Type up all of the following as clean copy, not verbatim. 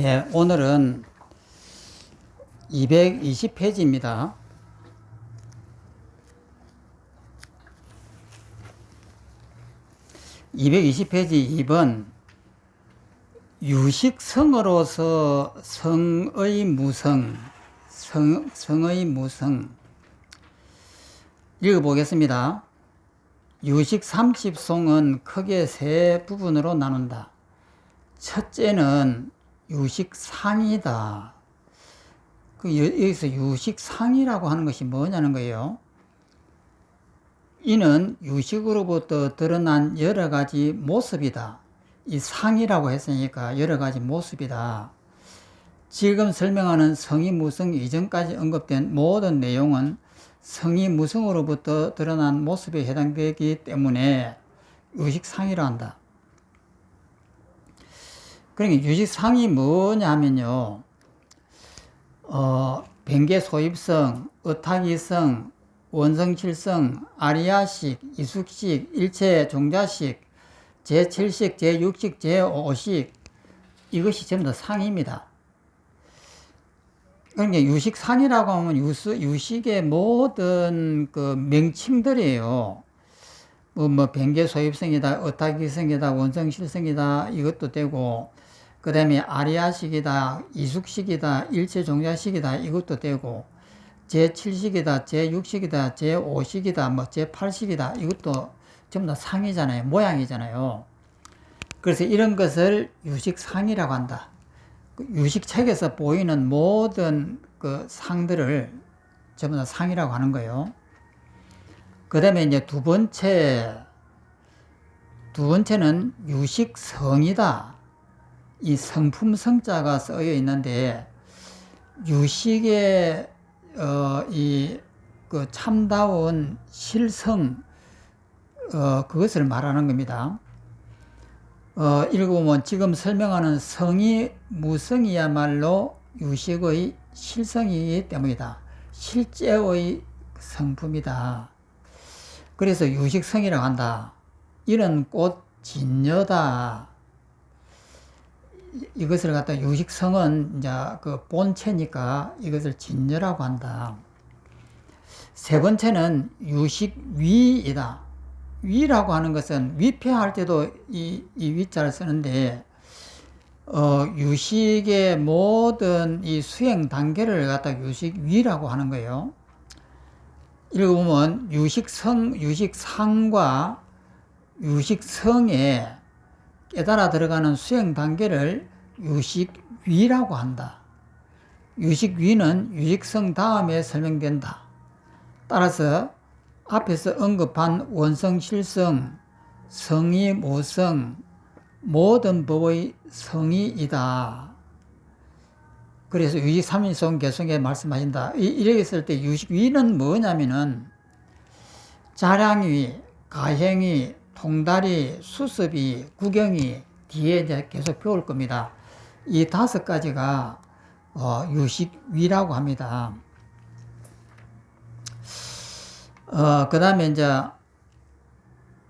예, 오늘은 220페이지입니다. 220페이지 2번 유식성으로서 성의 무성, 성의 무성 읽어보겠습니다. 유식 30송은 크게 세 부분으로 나눈다. 첫째는 유식상이다. 여기서 유식상이라고 하는 것이 뭐냐는 거예요. 이는 유식으로부터 드러난 여러 가지 모습이다. 이 상이라고 했으니까 여러 가지 모습이다. 지금 설명하는 성의무성 이전까지 언급된 모든 내용은 성의무성으로부터 드러난 모습에 해당되기 때문에 유식상이라 한다. 그러니까 유식상이 뭐냐 하면요, 변계소입성, 의탁이성, 원성칠성, 아리아식, 이숙식, 일체종자식, 제7식, 제6식, 제5식, 이것이 전부 다 상입니다. 그러니까 유식상이라고 하면 유식의 모든 그 명칭들이에요. 변계소입성이다, 의탁이성이다, 원성실성이다, 이것도 되고, 그 다음에 아리아식이다, 이숙식이다, 일체종자식이다, 이것도 되고, 제7식이다, 제6식이다, 제5식이다, 제8식이다, 이것도 전부 다 상이잖아요. 모양이잖아요. 그래서 이런 것을 유식상이라고 한다. 유식책에서 보이는 모든 그 상들을 전부 다 상이라고 하는 거예요. 그 다음에 이제 두 번째는 유식성이다. 이 성품 성자가 쓰여 있는데, 유식의 그 참다운 실성, 그것을 말하는 겁니다. 읽어보면 지금 설명하는 성이 무성이야말로 유식의 실성이기 때문이다. 실제의 성품이다. 그래서 유식성이라고 한다. 이는 곧 진여다. 이것을 갖다 유식성은 이제 그 본체니까 이것을 진여라고 한다. 세 번째는 유식위이다. 위라고 하는 것은 위패할 때도 이 위자를 쓰는데, 유식의 모든 이 수행 단계를 갖다 유식위라고 하는 거예요. 읽어보면 유식상과 유식성에 깨달아 들어가는 수행 단계를 유식위라고 한다. 유식위는 유식성 다음에 설명된다. 따라서 앞에서 언급한 원성실성, 성의무성, 모든 법의 성의이다. 그래서 유식 3인송 개성에 말씀하신다. 이렇게 했을 때 유식위는 뭐냐면은 자량위, 가행위, 통달이, 수습이, 구경이 뒤에 이제 계속 배울 겁니다. 이 5가지가 유식위라고 합니다. 그 다음에 이제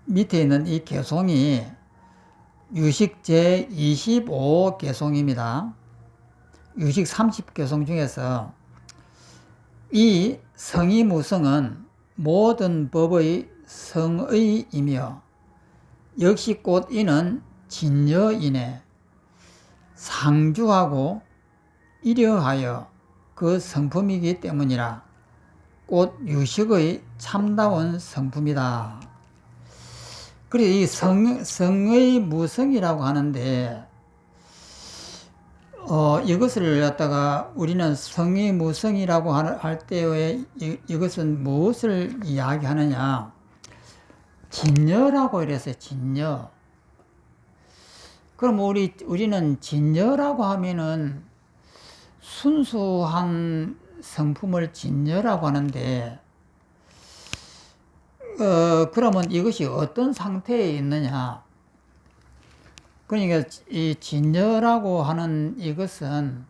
밑에 있는 이 개송이 유식 제25 개송입니다. 유식 30개송 중에서 이 성의무성은 모든 법의 성의이며 역시 곧 이는 진여이네. 상주하고 이려하여 그 성품이기 때문이라. 곧 유식의 참다운 성품이다. 그래서 이 성의 무성이라고 하는데, 이것을 갖다가 우리는 성의 무성이라고 할 때에 이것은 무엇을 이야기하느냐? 진여라고 이랬어요. 진여. 그럼 우리는 진여라고 하면은 순수한 성품을 진여라고 하는데, 그러면 이것이 어떤 상태에 있느냐? 그러니까 이 진여라고 하는 이것은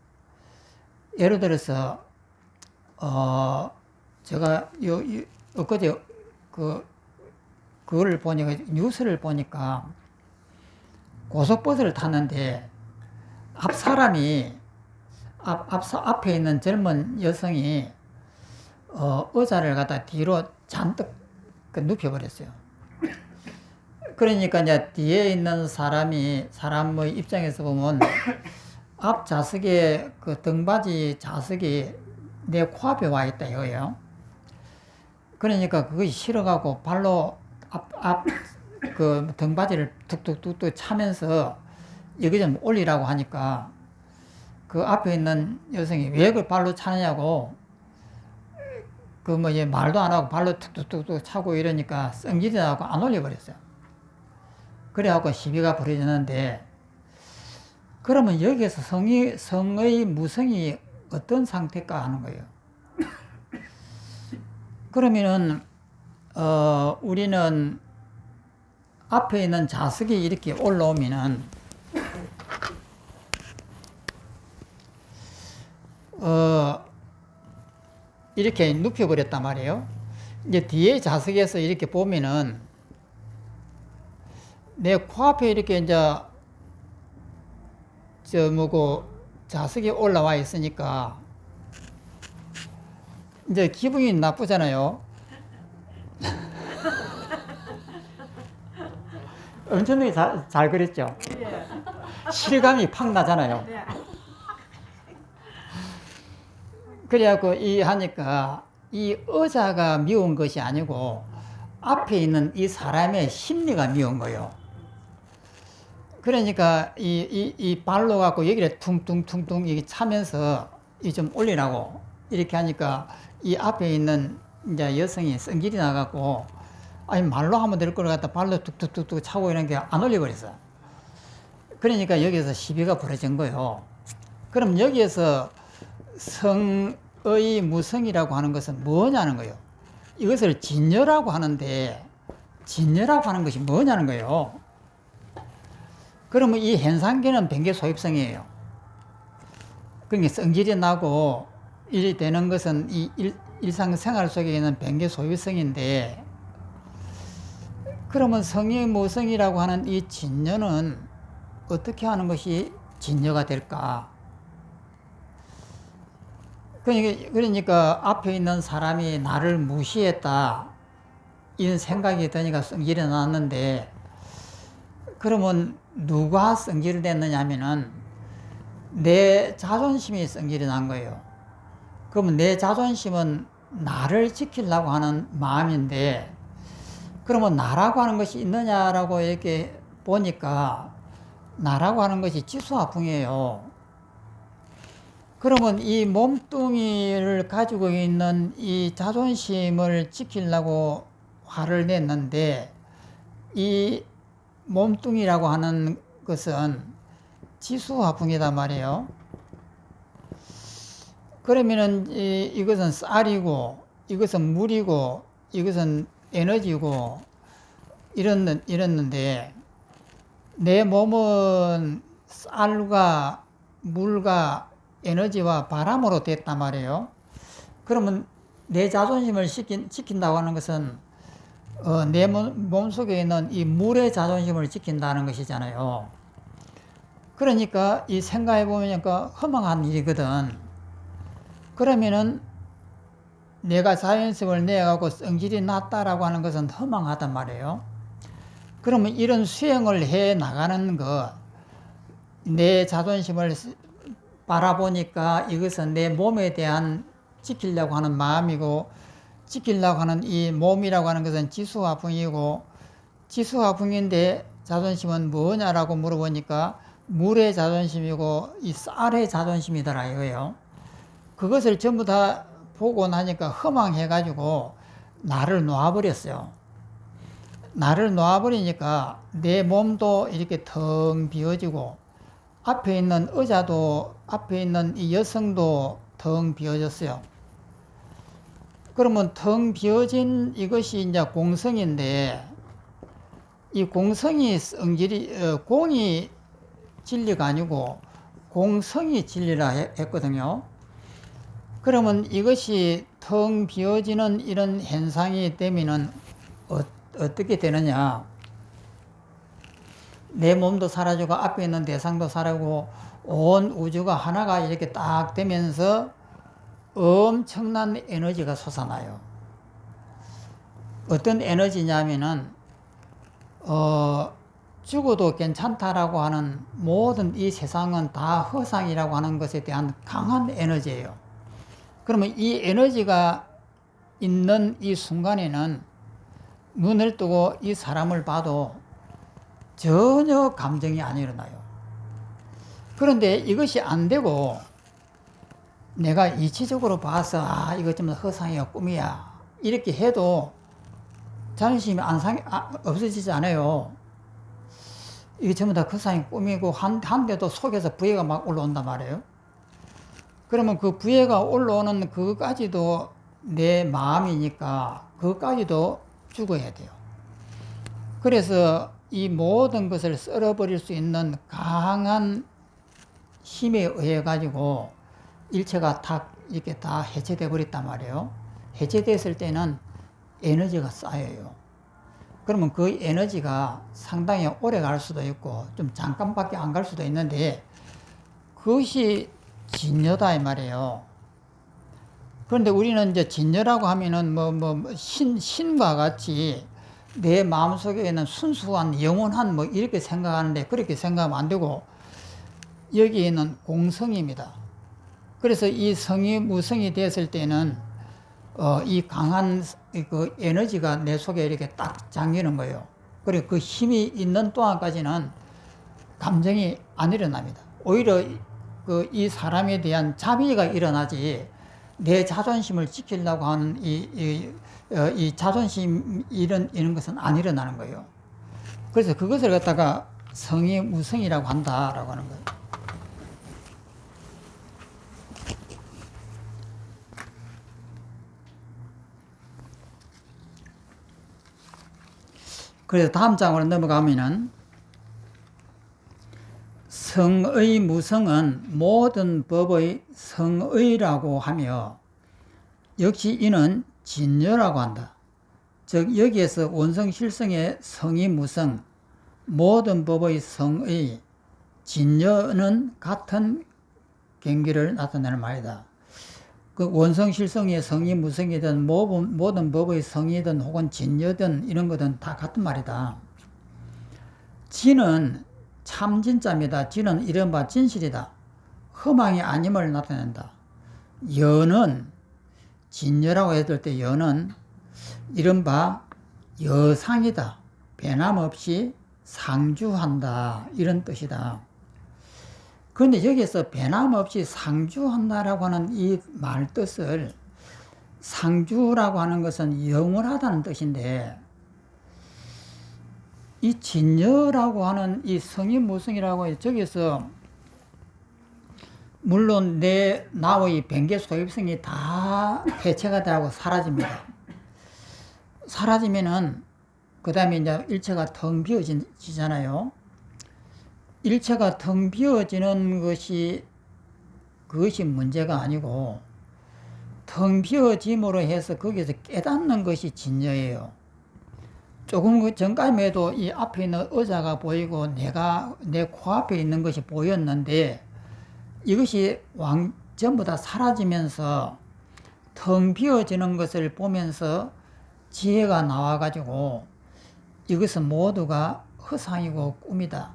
예를 들어서 제가 엊그제 그거를 보니까 뉴스를 보니까 고속버스를 탔는데 앞 사람이 앞에 있는 젊은 여성이 의자를 갖다 뒤로 잔뜩 눕혀버렸어요. 그러니까 이제 뒤에 있는 사람의 입장에서 보면 앞 좌석에 그 등받이 좌석이 내 코앞에 와 있다 이거예요. 그러니까 그것이 싫어가고 발로 그 등받이를 툭툭툭툭 차면서 이거 좀 올리라고 하니까 그 앞에 있는 여성이 왜 그걸 발로 차느냐고 그 뭐 이제 말도 안 하고 발로 툭툭툭툭 차고 이러니까 성질이 나고 안 올려버렸어요. 그래갖고 시비가 벌어졌는데 그러면 여기에서 성의 무성이 어떤 상태일까 하는 거예요. 그러면은 우리는 앞에 있는 좌석이 이렇게 올라오면은 이렇게 눕혀버렸단 말이에요. 이제 뒤에 좌석에서 이렇게 보면은 내 코앞에 이렇게 이제 좌석이 올라와 있으니까 이제 기분이 나쁘잖아요. 엄청나게 잘 그랬죠? 실감이 팍 나잖아요. 그래갖고 하니까 이 의자가 미운 것이 아니고 앞에 있는 이 사람의 심리가 미운 거예요. 그러니까 이 발로 갖고 여기를 퉁퉁퉁퉁 이게 차면서 이 좀 올리라고 이렇게 하니까 이 앞에 있는 이제 여성이 성질이 나갖고 아니 말로 하면 될 걸 갖다 발로 툭툭툭툭 차고 이런 게 안 올려버렸어. 그러니까 여기서 시비가 벌어진 거예요. 그럼 여기에서 성의 무성이라고 하는 것은 뭐냐는 거예요. 이것을 진여라고 하는데 진여라고 하는 것이 뭐냐는 거예요. 그러면 이 현상계는 변개 소입성이에요. 그러니까 성질이 나고 일이 되는 것은 이 일상생활 속에 있는 변개 소입성인데 그러면 성의 무성이라고 하는 이 진여는 어떻게 하는 것이 진여가 될까? 그러니까 앞에 있는 사람이 나를 무시했다 이런 생각이 드니까 성질이 났는데 그러면 누가 성질을 냈느냐 하면은 내 자존심이 성질이 난 거예요. 그러면 내 자존심은 나를 지키려고 하는 마음인데 그러면 나라고 하는 것이 있느냐라고 이렇게 보니까 나라고 하는 것이 지수화풍이에요. 그러면 이 몸뚱이를 가지고 있는 이 자존심을 지키려고 화를 냈는데 이 몸뚱이라고 하는 것은 지수화풍이단 말이에요. 그러면은 이것은 쌀이고 이것은 물이고 이것은 에너지고 이랬는데 내 몸은 쌀과 물과 에너지와 바람으로 됐단 말이에요. 그러면 내 자존심을 지킨다고 하는 것은 내 몸속에 있는 이 물의 자존심을 지킨다는 것이잖아요. 그러니까 이 생각해 보니까 허망한 일이거든. 그러면은 내가 자존심을 내갖고 성질이 났다라고 하는 것은 허망하단 말이에요. 그러면 이런 수행을 해 나가는 것, 내 자존심을 바라보니까 이것은 내 몸에 대한 지키려고 하는 마음이고 지키려고 하는 이 몸이라고 하는 것은 지수화풍이고 지수화풍인데 자존심은 뭐냐라고 물어보니까 물의 자존심이고 이 쌀의 자존심이더라 이거예요. 그것을 전부 다 보고 나니까 허망해가지고 나를 놓아버렸어요. 나를 놓아버리니까 내 몸도 이렇게 텅 비어지고 앞에 있는 의자도 앞에 있는 이 여성도 텅 비어졌어요. 그러면 텅 비어진 이것이 이제 공성인데 이 공성이 공이 진리가 아니고 공성이 진리라 했거든요. 그러면 이것이 텅 비어지는 이런 현상이 되면은 어떻게 되느냐? 내 몸도 사라지고 앞에 있는 대상도 사라지고 온 우주가 하나가 이렇게 딱 되면서 엄청난 에너지가 솟아나요. 어떤 에너지냐면은 죽어도 괜찮다라고 하는 모든 이 세상은 다 허상이라고 하는 것에 대한 강한 에너지예요. 그러면 이 에너지가 있는 이 순간에는 눈을 뜨고 이 사람을 봐도 전혀 감정이 안 일어나요. 그런데 이것이 안 되고 내가 이치적으로 봐서 이거 좀 허상이야 꿈이야 이렇게 해도 자존심이 없어지지 않아요. 이게 전부 다 허상이 꿈이고 한데도 속에서 부해가 막 올라온단 말이에요. 그러면 그 부해가 올라오는 그것까지도 내 마음이니까 그것까지도 죽어야 돼요. 그래서 이 모든 것을 썰어버릴 수 있는 강한 힘에 의해 가지고 일체가 탁 이렇게 다 해체돼 버렸단 말이에요. 해체됐을 때는 에너지가 쌓여요. 그러면 그 에너지가 상당히 오래 갈 수도 있고 좀 잠깐밖에 안 갈 수도 있는데 그것이 진여다 이 말이에요. 그런데 우리는 이제 진여라고 하면은 신과 같이 내 마음속에는 순수한 영원한 이렇게 생각하는데 그렇게 생각하면 안 되고 여기에는 공성입니다. 그래서 이 성이 무성이 됐을 때는 이 강한 그 에너지가 내 속에 이렇게 딱 잠기는 거예요. 그리고 그 힘이 있는 동안까지는 감정이 안 일어납니다. 오히려 이 사람에 대한 자비가 일어나지 내 자존심을 지키려고 하는 이 자존심 이런 것은 안 일어나는 거예요. 그래서 그것을 갖다가 성이 무성이라고 한다라고 하는 거예요. 그래서 다음 장으로 넘어가면은 성의 무성은 모든 법의 성의라고 하며 역시 이는 진여라고 한다. 즉 여기에서 원성실성의 성의 무성, 모든 법의 성의, 진여는 같은 경계를 나타내는 말이다. 그 원성실성의 성의 무성이든 모든 법의 성이든 혹은 진여든 이런 것은 다 같은 말이다. 진은 참진짜입니다. 진은 이른바 진실이다. 허망이 아님을 나타낸다. 여는 진여라고 했을 때 여는 이른바 여상이다. 변함없이 상주한다. 이런 뜻이다. 그런데 여기서 변함없이 상주한다라고 하는 이 말 뜻을 상주라고 하는 것은 영원하다는 뜻인데 이 진여라고 하는 이 성이 무성이라고 저기서 물론 나의 변개 소입성이 다 해체가 되고 사라집니다. 사라지면은 그 다음에 이제 일체가 텅 비어지잖아요. 일체가 텅 비어지는 그것이 문제가 아니고 텅 비어짐으로 해서 거기서 깨닫는 것이 진여예요. 조금 전까지만 해도 이 앞에 있는 의자가 보이고 내가 내 코앞에 있는 것이 보였는데 이것이 전부 다 사라지면서 텅 비어지는 것을 보면서 지혜가 나와가지고 이것은 모두가 허상이고 꿈이다.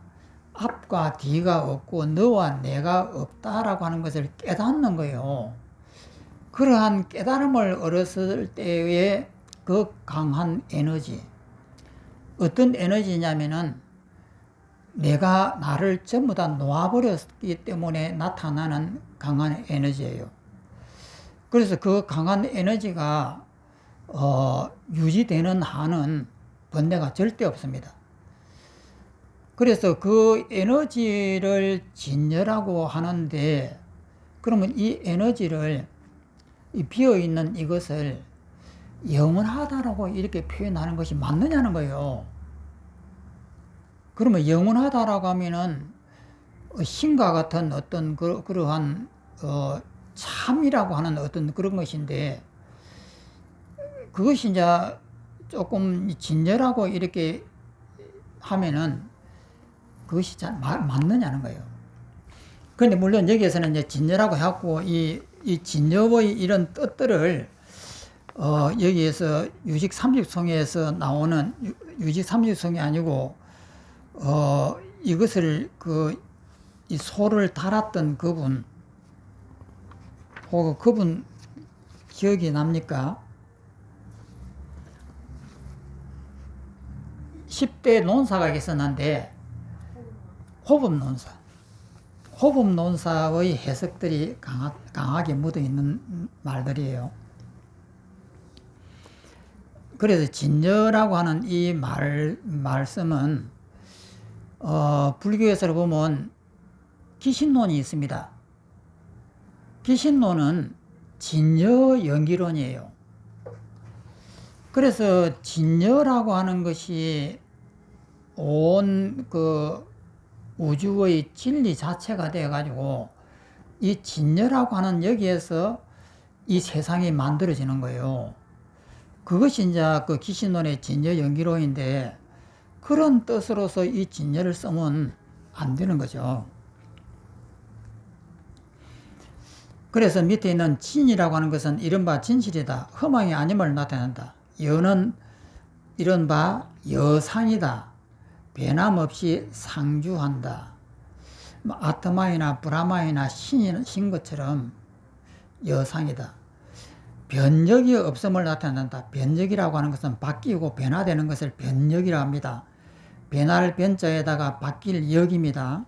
앞과 뒤가 없고 너와 내가 없다라고 하는 것을 깨닫는 거예요. 그러한 깨달음을 얻었을 때의 그 강한 에너지. 어떤 에너지냐면은 내가 나를 전부 다 놓아버렸기 때문에 나타나는 강한 에너지예요. 그래서 그 강한 에너지가 유지되는 한은 번뇌가 절대 없습니다. 그래서 그 에너지를 진여라고 하는데 그러면 이 에너지를 이 비어있는 이것을 영원하다라고 이렇게 표현하는 것이 맞느냐는 거예요. 그러면 영원하다라고 하면은 신과 같은 어떤 그러한 참이라고 하는 어떤 그런 것인데 그것이 이제 조금 진여라고 이렇게 하면은 그것이 잘 맞느냐는 거예요. 그런데 물론 여기에서는 이제 진여라고 해갖고 이 진여의 이런 뜻들을 여기에서 유직 삼십성에서 나오는 유직 삼십성이 아니고 이것을 이 소를 달았던 그분 혹은 그분 기억이 납니까? 10대 논사가 있었는데 호법논사의 해석들이 강하게 묻어있는 말들이에요. 그래서 진여라고 하는 이 말씀은 불교에서 보면 기신론이 있습니다. 기신론은 진여 연기론이에요. 그래서 진여라고 하는 것이 온 우주의 진리 자체가 되어가지고 이 진여라고 하는 여기에서 이 세상이 만들어지는 거예요. 그것이 이제 그 기신론의 진여 연기론인데 그런 뜻으로서 이 진여를 쓰면 안 되는 거죠. 그래서 밑에 있는 진이라고 하는 것은 이른바 진실이다. 허망이 아님을 나타낸다. 여는 이른바 여상이다. 변함없이 상주한다. 아트마이나 브라마이나 신 것처럼 여상이다. 변력이 없음을 나타낸다. 변력이라고 하는 것은 바뀌고 변화되는 것을 변력이라고 합니다. 변할 변자에다가 바뀔 역입니다.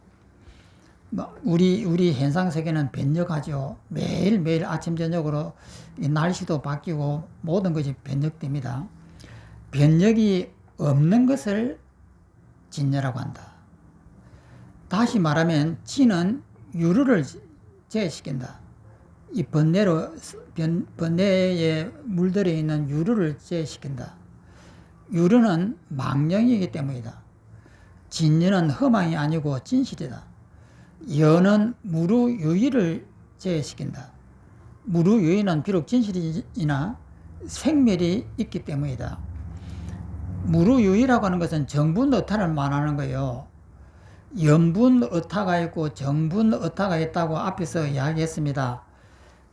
우리 현상 세계는 변력하죠. 매일매일 아침 저녁으로 날씨도 바뀌고 모든 것이 변력됩니다. 변력이 없는 것을 진여라고 한다. 다시 말하면 진은 유루를 제시킨다. 이 번뇌에 물들어 있는 유루를 제시킨다. 유루는 망령이기 때문이다. 진여는 허망이 아니고 진실이다. 여는 무루유의를 제시킨다. 무루유의는 비록 진실이나 생멸이 있기 때문이다. 무루유의라고 하는 것은 정분의타를 말하는 거예요. 염분의타가 있고 정분의타가 있다고 앞에서 이야기했습니다.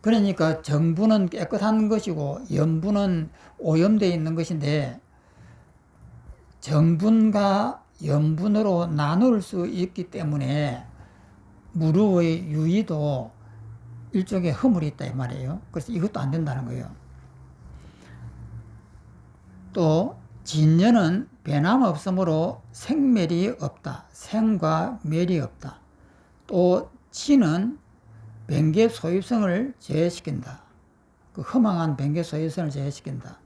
그러니까 정분은 깨끗한 것이고 염분은 오염되어 있는 것인데 정분과 염분으로 나눌 수 있기 때문에 무루의 유의도 일종의 허물이 있다 이 말이에요. 그래서 이것도 안 된다는 거예요. 또 진여는 변함없으므로 생멸이 없다. 생과 멸이 없다. 또 진은 변개 소유성을 제외시킨다. 그 허망한 변개 소유성을 제외시킨다.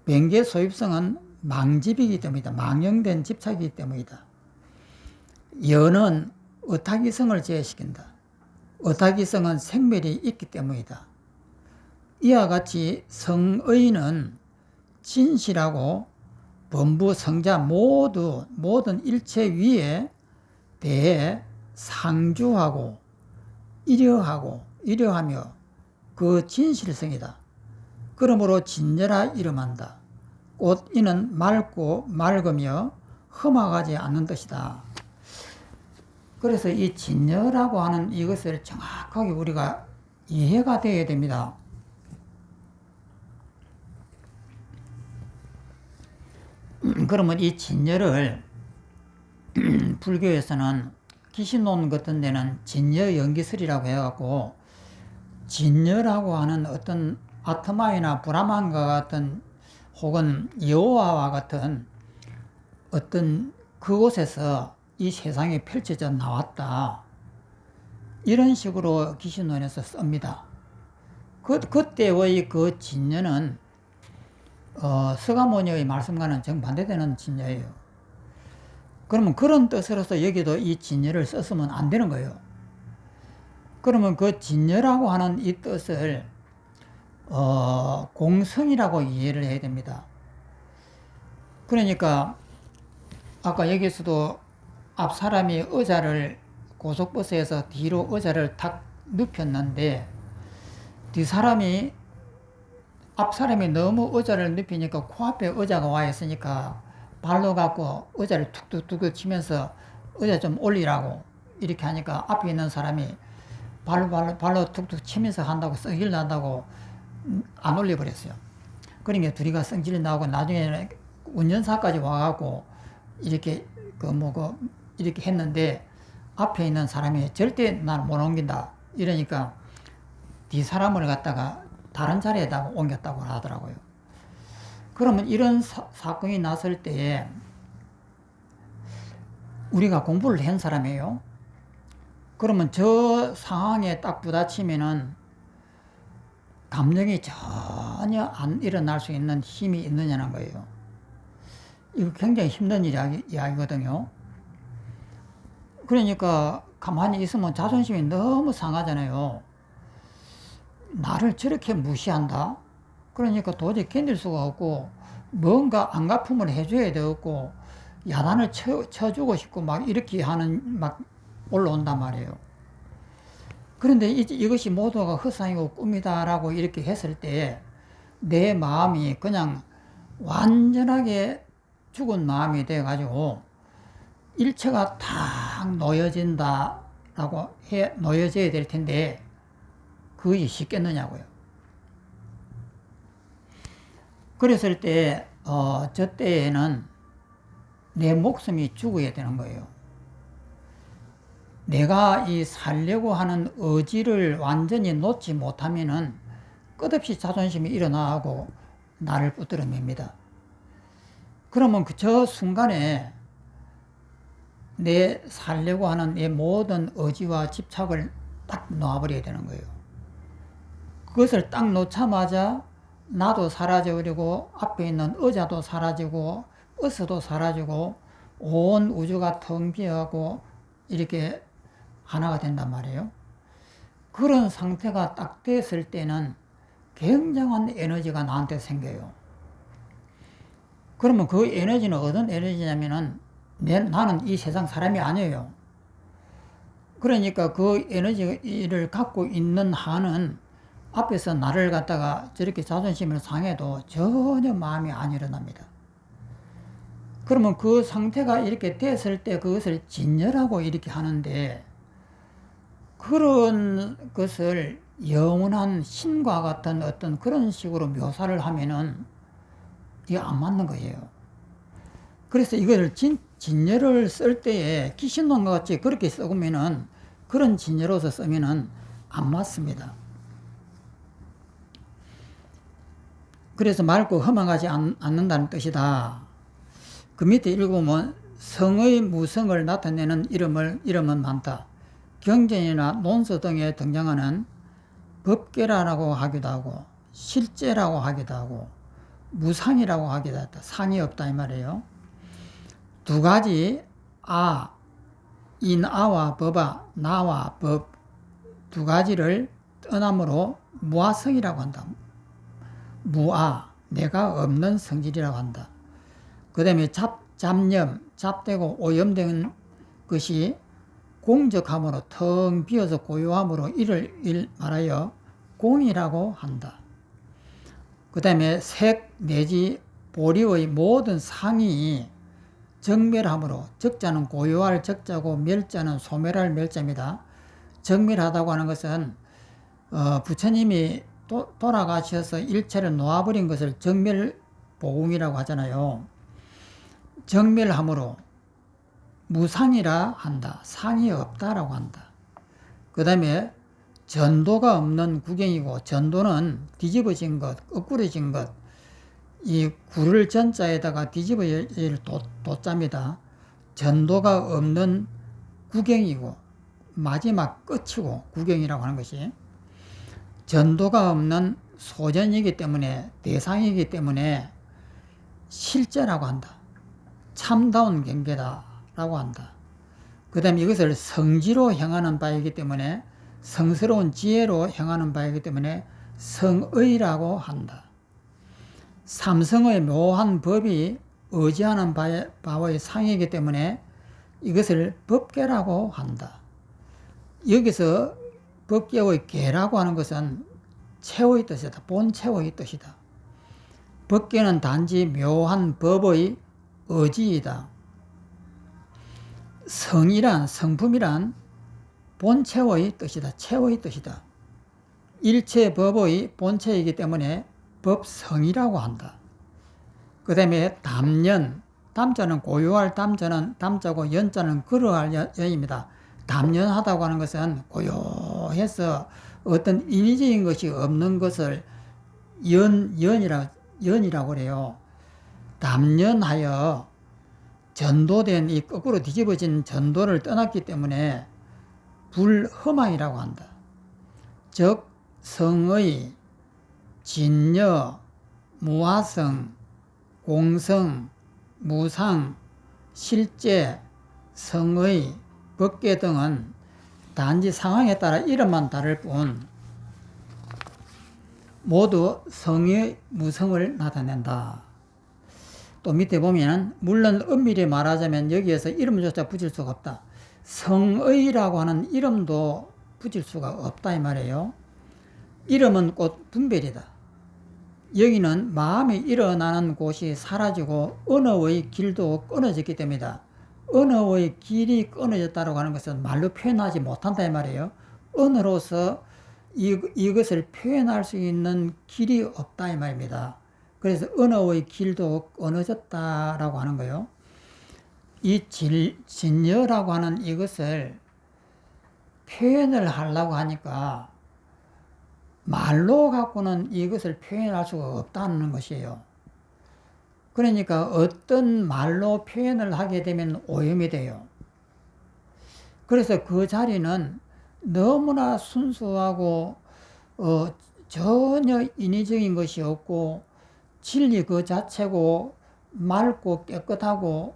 변개 소유성은 망집이기 때문이다. 망령된 집착이기 때문이다. 여는 의타기성을 제외시킨다. 의타기성은 생멸이 있기 때문이다. 이와 같이 성의는 진실하고 범부 성자 모든 일체 위에 대해 상주하고 이려하며 그 진실성이다. 그러므로 진여라 이름한다. 곧 이는 맑고 맑으며 험악하지 않는 뜻이다. 그래서 이 진여라고 하는 이것을 정확하게 우리가 이해가 되어야 됩니다. 그러면 이 진여를 불교에서는 기신론 같은 데는 진여 연기설이라고 해갖고 진여라고 하는 어떤 아트마이나 브라만과 같은 혹은 여호와와 같은 어떤 그곳에서 이 세상이 펼쳐져 나왔다. 이런 식으로 기신론에서 씁니다. 그때의 그 진여는 서가모니의 말씀과는 정반대되는 진여예요. 그러면 그런 뜻으로서 여기도 이 진여를 썼으면 안 되는 거예요. 그러면 그 진여라고 하는 이 뜻을 공성이라고 이해를 해야 됩니다. 그러니까 아까 여기서도 앞 사람이 의자를 고속버스에서 뒤로 의자를 탁 눕혔는데 뒤 사람이 앞 사람이 너무 의자를 눕히니까 코앞에 의자가 와 있으니까 발로 갖고 의자를 툭툭툭 치면서 의자 좀 올리라고 이렇게 하니까 앞에 있는 사람이 발로 툭툭 치면서 한다고 성질 난다고 안 올려버렸어요. 그러니까 둘이가 성질 나고 나중에는 운전사까지 와갖고 이렇게 이렇게 했는데 앞에 있는 사람이 절대 날 못 옮긴다 이러니까 뒤 사람을 갖다가 다른 자리에다가 옮겼다고 하더라고요. 그러면 이런 사건이 났을 때에 우리가 공부를 한 사람이에요. 그러면 저 상황에 딱 부딪히면은 감정이 전혀 안 일어날 수 있는 힘이 있느냐는 거예요. 이거 굉장히 힘든 이야기거든요. 그러니까 가만히 있으면 자존심이 너무 상하잖아요. 나를 저렇게 무시한다? 그러니까 도저히 견딜 수가 없고 뭔가 안갚음을 해줘야 되었고 야단을 쳐주고 싶고 막 이렇게 막 올라온단 말이에요. 그런데 이것이 모두가 허상이고 꿈이다라고 이렇게 했을 때 내 마음이 그냥 완전하게 죽은 마음이 돼가지고 일체가 탁 놓여진다라고 놓여져야 될 텐데 그것이 쉽겠느냐고요. 그랬을 때 저 때에는 내 목숨이 죽어야 되는 거예요. 내가 이 살려고 하는 의지를 완전히 놓지 못하면은 끝없이 자존심이 일어나고 나를 붙들어냅니다. 그러면 저 순간에 내 살려고 하는 내 모든 의지와 집착을 딱 놓아버려야 되는 거예요. 그것을 딱 놓자마자 나도 사라져버리고 앞에 있는 의자도 사라지고 버스도 사라지고 온 우주가 텅 비어가고 이렇게 하나가 된단 말이에요. 그런 상태가 딱 됐을 때는 굉장한 에너지가 나한테 생겨요. 그러면 그 에너지는 어떤 에너지냐면은 나는 이 세상 사람이 아니에요. 그러니까 그 에너지를 갖고 있는 한은 앞에서 나를 갖다가 저렇게 자존심을 상해도 전혀 마음이 안 일어납니다. 그러면 그 상태가 이렇게 됐을 때 그것을 진열하고 이렇게 하는데 그런 것을 영원한 신과 같은 어떤 그런 식으로 묘사를 하면은 이게 안 맞는 거예요. 그래서 이걸 진열을 쓸 때에 귀신놈 같이 그렇게 쓰면은 그런 진열로서 쓰면은 안 맞습니다. 그래서 맑고 허망하지 않는다는 뜻이다. 그 밑에 읽으면 성의 무성을 나타내는 이름은 많다. 경전이나 논서 등에 등장하는 법계라고 하기도 하고 실제라고 하기도 하고 무상이라고 하기도 하다. 상이 없다 이 말이에요. 두 가지 인아와 법아, 나와 법 두 가지를 떠남으로 무아성이라고 한다. 무아, 내가 없는 성질이라고 한다. 그 다음에 잡념, 잡되고 오염된 것이 공적함으로 텅 비어서 고요함으로 이를 말하여 공이라고 한다. 그 다음에 색 내지 보리의 모든 상이 정멸함으로 적자는 고요할 적자고 멸자는 소멸할 멸자입니다. 정멸하다고 하는 것은 부처님이 돌아가셔서 일체를 놓아버린 것을 정멸보궁이라고 하잖아요. 정멸함으로 무상이라 한다. 상이 없다라고 한다. 그 다음에 전도가 없는 구경이고 전도는 뒤집어진 것, 거꾸러진 것. 이 구를 전자에다가 뒤집어질 도자입니다. 전도가 없는 구경이고 마지막 끝이고 구경이라고 하는 것이 전도가 없는 소전이기 때문에 대상이기 때문에 실제라고 한다. 참다운 경계다라고 한다. 그 다음에 이것을 성지로 향하는 바이기 때문에 성스러운 지혜로 향하는 바이기 때문에 성의라고 한다. 삼성의 묘한 법이 의지하는 바의 상이기 때문에 이것을 법계라고 한다. 여기서 법계의 계라고 하는 것은 체의 뜻이다. 본체의 뜻이다. 법계는 단지 묘한 법의 의지이다. 성품이란 본체의 뜻이다. 체의 뜻이다. 일체 법의 본체이기 때문에 법성이라고 한다. 그 다음에 담연, 담자는 고요할 담자는 담자고 연자는 그러할 연입니다. 담연하다고 하는 것은 고요해서 어떤 인위적인 것이 없는 것을 연이라고 그래요. 담연하여 전도된 이 거꾸로 뒤집어진 전도를 떠났기 때문에 불허망이라고 한다. 즉 성의, 진여, 무화성, 공성, 무상, 실제, 성의, 법계 등은 단지 상황에 따라 이름만 다를 뿐 모두 성의 무성을 나타낸다. 또 밑에 보면 물론 엄밀히 말하자면 여기에서 이름조차 붙일 수가 없다. 성의라고 하는 이름도 붙일 수가 없다 이 말이에요. 이름은 곧 분별이다. 여기는 마음이 일어나는 곳이 사라지고 언어의 길도 끊어졌기 때문이다. 언어의 길이 끊어졌다고 하는 것은 말로 표현하지 못한다 이 말이에요. 언어로서 이것을 표현할 수 있는 길이 없다 이 말입니다. 그래서 언어의 길도 끊어졌다라고 하는 거예요. 이 진여라고 하는 이것을 표현을 하려고 하니까 말로 갖고는 이것을 표현할 수가 없다는 것이에요. 그러니까 어떤 말로 표현을 하게 되면 오염이 돼요. 그래서 그 자리는 너무나 순수하고 전혀 인위적인 것이 없고 진리 그 자체고 맑고 깨끗하고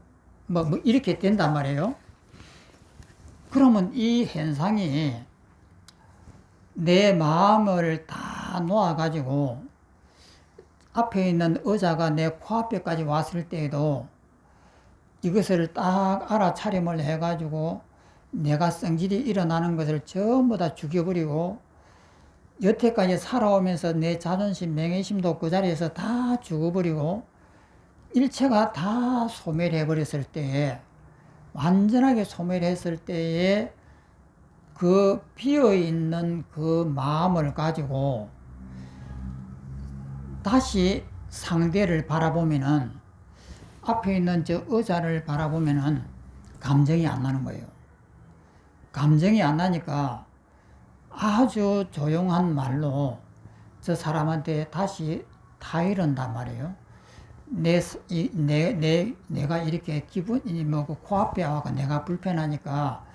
뭐 이렇게 된단 말이에요. 그러면 이 현상이 내 마음을 다 놓아가지고 앞에 있는 의자가 내 코앞에까지 왔을 때에도 이것을 딱 알아차림을 해가지고 내가 성질이 일어나는 것을 전부 다 죽여버리고 여태까지 살아오면서 내 자존심, 명예심도 그 자리에서 다 죽어버리고 일체가 다 소멸해버렸을 때에 완전하게 소멸했을 때에 그 비어있는 그 마음을 가지고 다시 상대를 바라보면은 앞에 있는 저 의자를 바라보면은 감정이 안 나는 거예요. 감정이 안 나니까 아주 조용한 말로 저 사람한테 다시 타이른단 말이에요. 내가 이렇게 기분이 뭐고 코앞에 와서 내가 불편하니까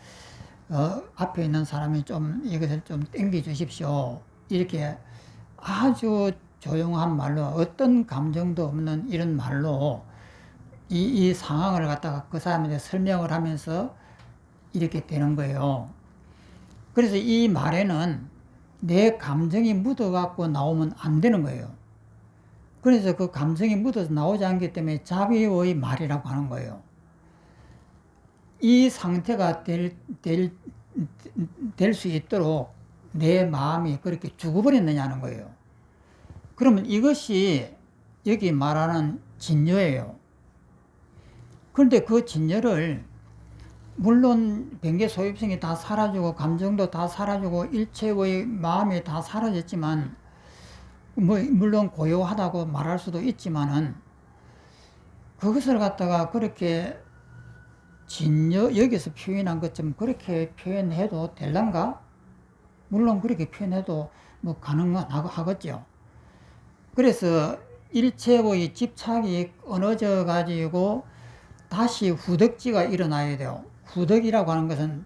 앞에 있는 사람이 좀 이것을 좀 땡겨 주십시오. 이렇게 아주 조용한 말로 어떤 감정도 없는 이런 말로 이 상황을 갖다가 그 사람한테 설명을 하면서 이렇게 되는 거예요. 그래서 이 말에는 내 감정이 묻어갖고 나오면 안 되는 거예요. 그래서 그 감정이 묻어서 나오지 않기 때문에 자비의 말이라고 하는 거예요. 이 상태가 될 수 있도록 내 마음이 그렇게 죽어버렸느냐는 거예요. 그러면 이것이 여기 말하는 진여예요. 그런데 그 진여를 물론 변개 소유성이 다 사라지고 감정도 다 사라지고 일체의 마음이 다 사라졌지만 물론 고요하다고 말할 수도 있지만은 그것을 갖다가 그렇게 진여 여기서 표현한 것처럼 그렇게 표현해도 될란가? 물론 그렇게 표현해도 뭐 가능하겠죠. 그래서 일체의 집착이 끊어져 가지고 다시 후덕지가 일어나야 돼요. 후덕이라고 하는 것은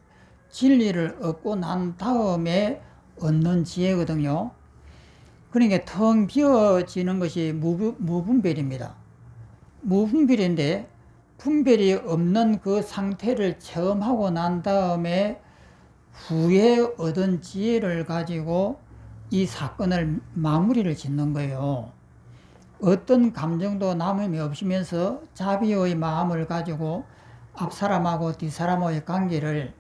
진리를 얻고 난 다음에 얻는 지혜거든요. 그러니까 텅 비어지는 것이 무분별입니다. 무분별인데 분별이 없는 그 상태를 체험하고 난 다음에 후에 얻은 지혜를 가지고 이 사건을 마무리를 짓는 거예요. 어떤 감정도 남음이 없으면서 자비의 마음을 가지고 앞사람하고 뒷사람의 관계를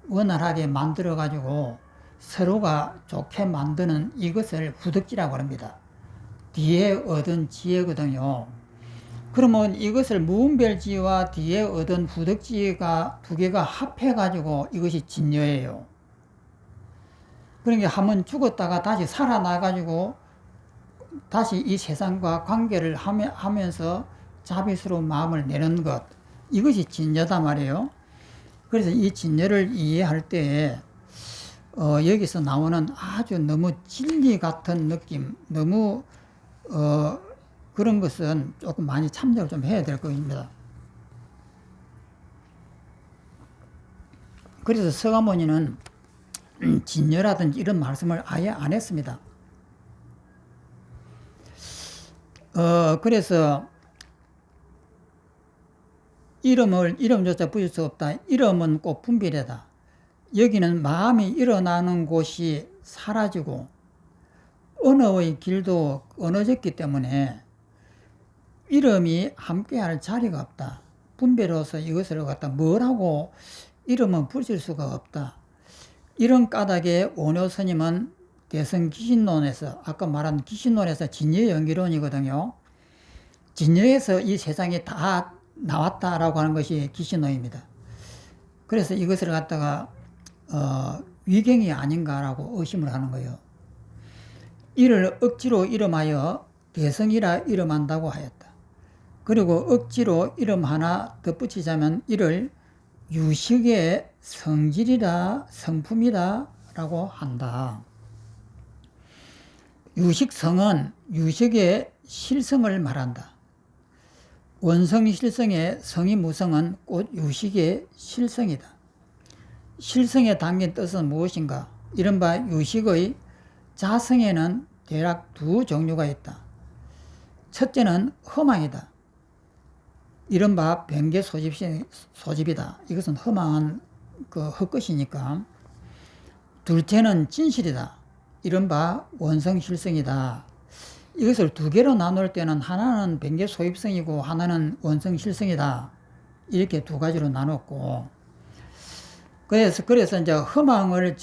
원활하게 만들어 가지고 서로가 좋게 만드는 이것을 후덕지라고 합니다. 뒤에 얻은 지혜거든요. 그러면 이것을 무분별지와 뒤에 얻은 후덕지가 두 개가 합해 가지고 이것이 진여예요. 그러니까 한번 죽었다가 다시 살아나가지고 다시 이 세상과 관계를 하면서 자비스러운 마음을 내는 것, 이것이 진여다 말이에요. 그래서 이 진여를 이해할 때 여기서 나오는 아주 너무 진리 같은 느낌, 너무 그런 것은 조금 많이 참작을 좀 해야 될 것입니다. 그래서 서가모니는 진여라든지 이런 말씀을 아예 안 했습니다. 그래서 이름조차 붙일 수 없다. 이름은 꼭 분별이다. 여기는 마음이 일어나는 곳이 사라지고 언어의 길도 끊어졌기 때문에 이름이 함께할 자리가 없다. 분별로서 이것을 갖다 뭐라고 이름은 붙일 수가 없다. 이런 까닭에 원효 스님은 대성귀신론에서 아까 말한 귀신론에서 진여연기론이거든요. 진여에서 이 세상이 다 나왔다라고 하는 것이 귀신론입니다. 그래서 이것을 갖다가 위경이 아닌가라고 의심을 하는 거예요. 이를 억지로 이름하여 대성이라 이름한다고 하였다. 그리고 억지로 이름 하나 덧붙이자면 이를 유식의 성질이라 성품이다 라고 한다. 유식성은 유식의 실성을 말한다. 원성실성의 성이 무성은 곧 유식의 실성이다. 실성에 담긴 뜻은 무엇인가? 이른바 유식의 자성에는 대략 두 종류가 있다. 첫째는 허망이다. 이른바 변개 소집이다. 이것은 허망한 헛것이니까. 둘째는 진실이다. 이른바 원성실성이다. 이것을 두 개로 나눌 때는 하나는 변개 소입성이고 하나는 원성실성이다. 이렇게 두 가지로 나눴고, 그래서 이제 허망을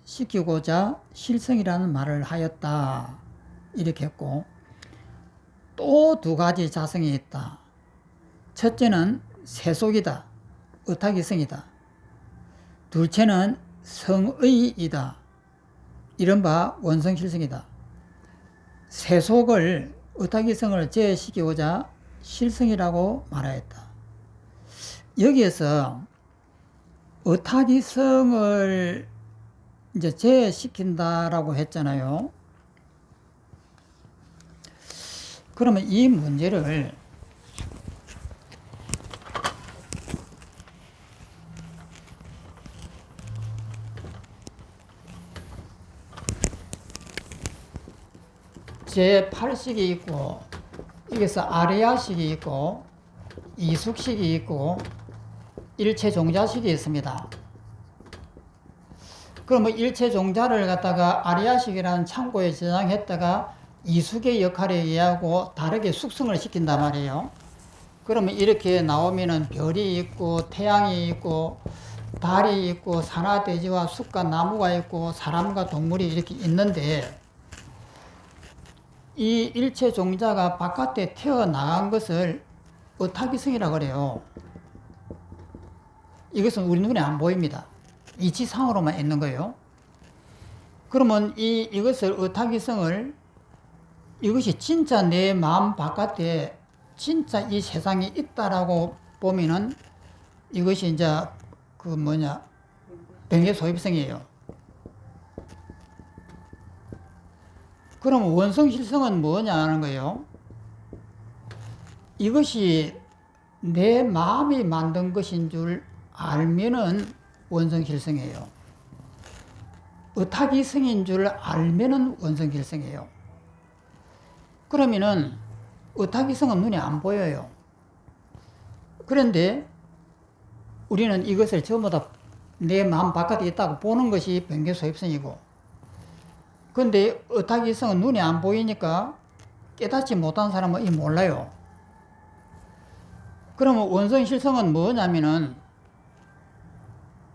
시키고자 실성이라는 말을 하였다. 이렇게 했고, 또 두 가지 자성이 있다. 첫째는 세속이다. 의탁이성이다. 둘째는 성의이다. 이른바 원성실성이다. 세속을 의탁이성을 제시키고자 실성이라고 말하였다. 여기에서 의탁이성을 이제 제시킨다라고 했잖아요. 그러면 이 문제를 제8식이 있고, 여기서 아레아식이 있고, 이숙식이 있고, 일체종자식이 있습니다. 그러면 일체종자를 갖다가 아레아식이라는 창고에 저장했다가 이숙의 역할에 의하고 다르게 숙성을 시킨단 말이에요. 그러면 이렇게 나오면은 별이 있고, 태양이 있고, 달이 있고, 산화돼지와 숲과 나무가 있고, 사람과 동물이 이렇게 있는데, 이 일체 종자가 바깥에 튀어나간 것을 의탁이성이라고 그래요. 이것은 우리 눈에 안 보입니다. 이치상으로만 있는 거예요. 그러면 이것을 의탁이성을 이것이 진짜 내 마음 바깥에 진짜 이 세상에 있다라고 보면은 이것이 이제 변개 소입성이에요. 그럼 원성실성은 뭐냐 하는 거예요. 이것이 내 마음이 만든 것인 줄 알면은 원성실성이에요. 의탁이성인 줄 알면은 원성실성이에요. 그러면은 의탁이성은 눈에 안 보여요. 그런데 우리는 이것을 전부 다 내 마음 바깥에 있다고 보는 것이 변개 소입성이고, 근데 의탁이성은 눈에 안 보이니까 깨닫지 못한 사람은 이 몰라요. 그러면 원성실성은 뭐냐면은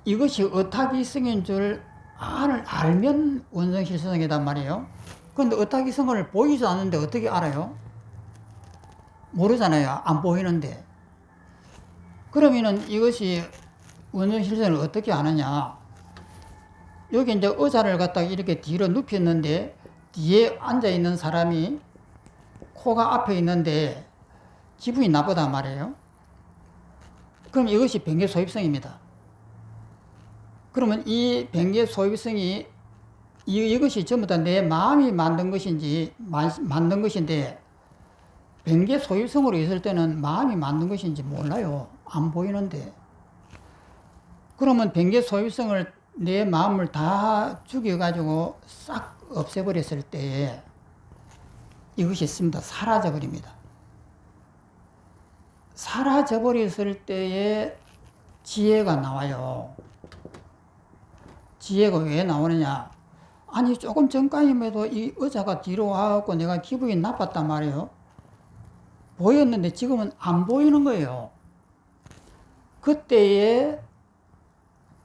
이것이 의탁이성인 줄 알면 원성실성이단 말이에요. 그런데 의탁이성을 보이지 않는데 어떻게 알아요? 모르잖아요. 안 보이는데. 그러면은 이것이 원성실성을 어떻게 아느냐? 여기 이제 의자를 갖다가 이렇게 뒤로 눕혔는데 뒤에 앉아 있는 사람이 코가 앞에 있는데 기분이 나쁘단 말이에요. 그럼 이것이 변개 소입성입니다. 그러면 이 변개 소입성이 이것이 전부 다 내 마음이 만든 것인지 만든 것인데 변개 소입성으로 있을 때는 마음이 만든 것인지 몰라요. 안 보이는데. 그러면 변개 소입성을 내 마음을 다 죽여가지고 싹 없애버렸을 때에 이것이 있습니다. 사라져버립니다. 사라져버렸을 때에 지혜가 나와요. 지혜가 왜 나오느냐? 아니 조금 전까지만 해도 이 의자가 뒤로 와갖고 내가 기분이 나빴단 말이에요. 보였는데 지금은 안 보이는 거예요. 그때에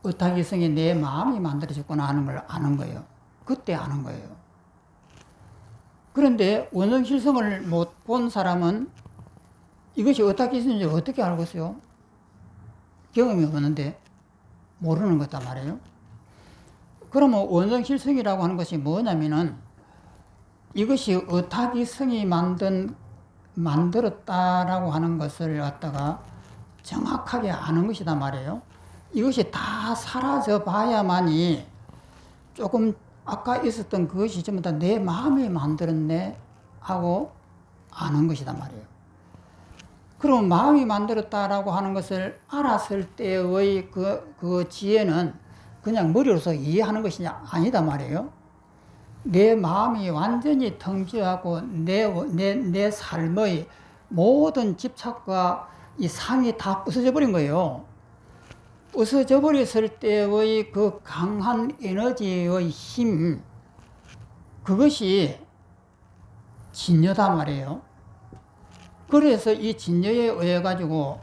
의탁이성이 내 마음이 만들어졌구나 하는 걸 아는 거예요. 그때 아는 거예요. 그런데 원성실성을 못 본 사람은 이것이 의탁이성인지 어떻게 알겠어요? 경험이 없는데 모르는 거단 말이에요. 그러면 원성실성이라고 하는 것이 뭐냐면은 이것이 의탁이성이 만들었다라고 하는 것을 갖다가 정확하게 아는 것이단 말이에요. 이것이 다 사라져 봐야만이 조금 아까 있었던 그것이 전부 다 내 마음이 만들었네 하고 아는 것이단 말이에요. 그럼 마음이 만들었다라고 하는 것을 알았을 때의 그 지혜는 그냥 머리로서 이해하는 것이 아니다 말이에요. 내 마음이 완전히 텅 비어갖고 내 삶의 모든 집착과 이 상이 다 부서져 버린 거예요. 부서져 버렸을 때의 그 강한 에너지의 힘, 그것이 진여다 말이에요. 그래서 이 진여에 의해 가지고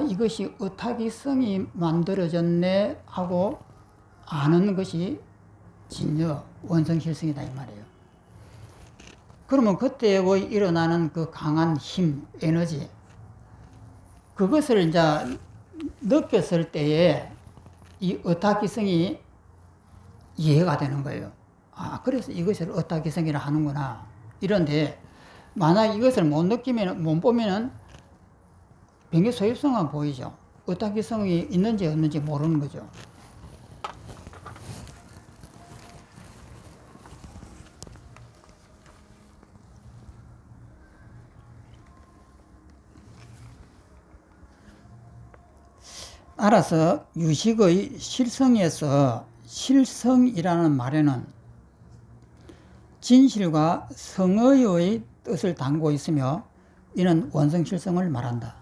이것이 의탁이성이 만들어졌네 하고 아는 것이 진여, 원성실성이다 이 말이에요. 그러면 그때의 일어나는 그 강한 힘, 에너지, 그것을 이제 느꼈을 때에 이 의탁기성이 이해가 되는 거예요. 그래서 이것을 의탁기성이라 하는구나. 이런데 만약 이것을 못 보면은 변개 소입성은 보이죠. 의탁기성이 있는지 없는지 모르는 거죠. 알아서 유식의 실성에서 실성이라는 말에는 진실과 성의의 뜻을 담고 있으며 이는 원성실성을 말한다.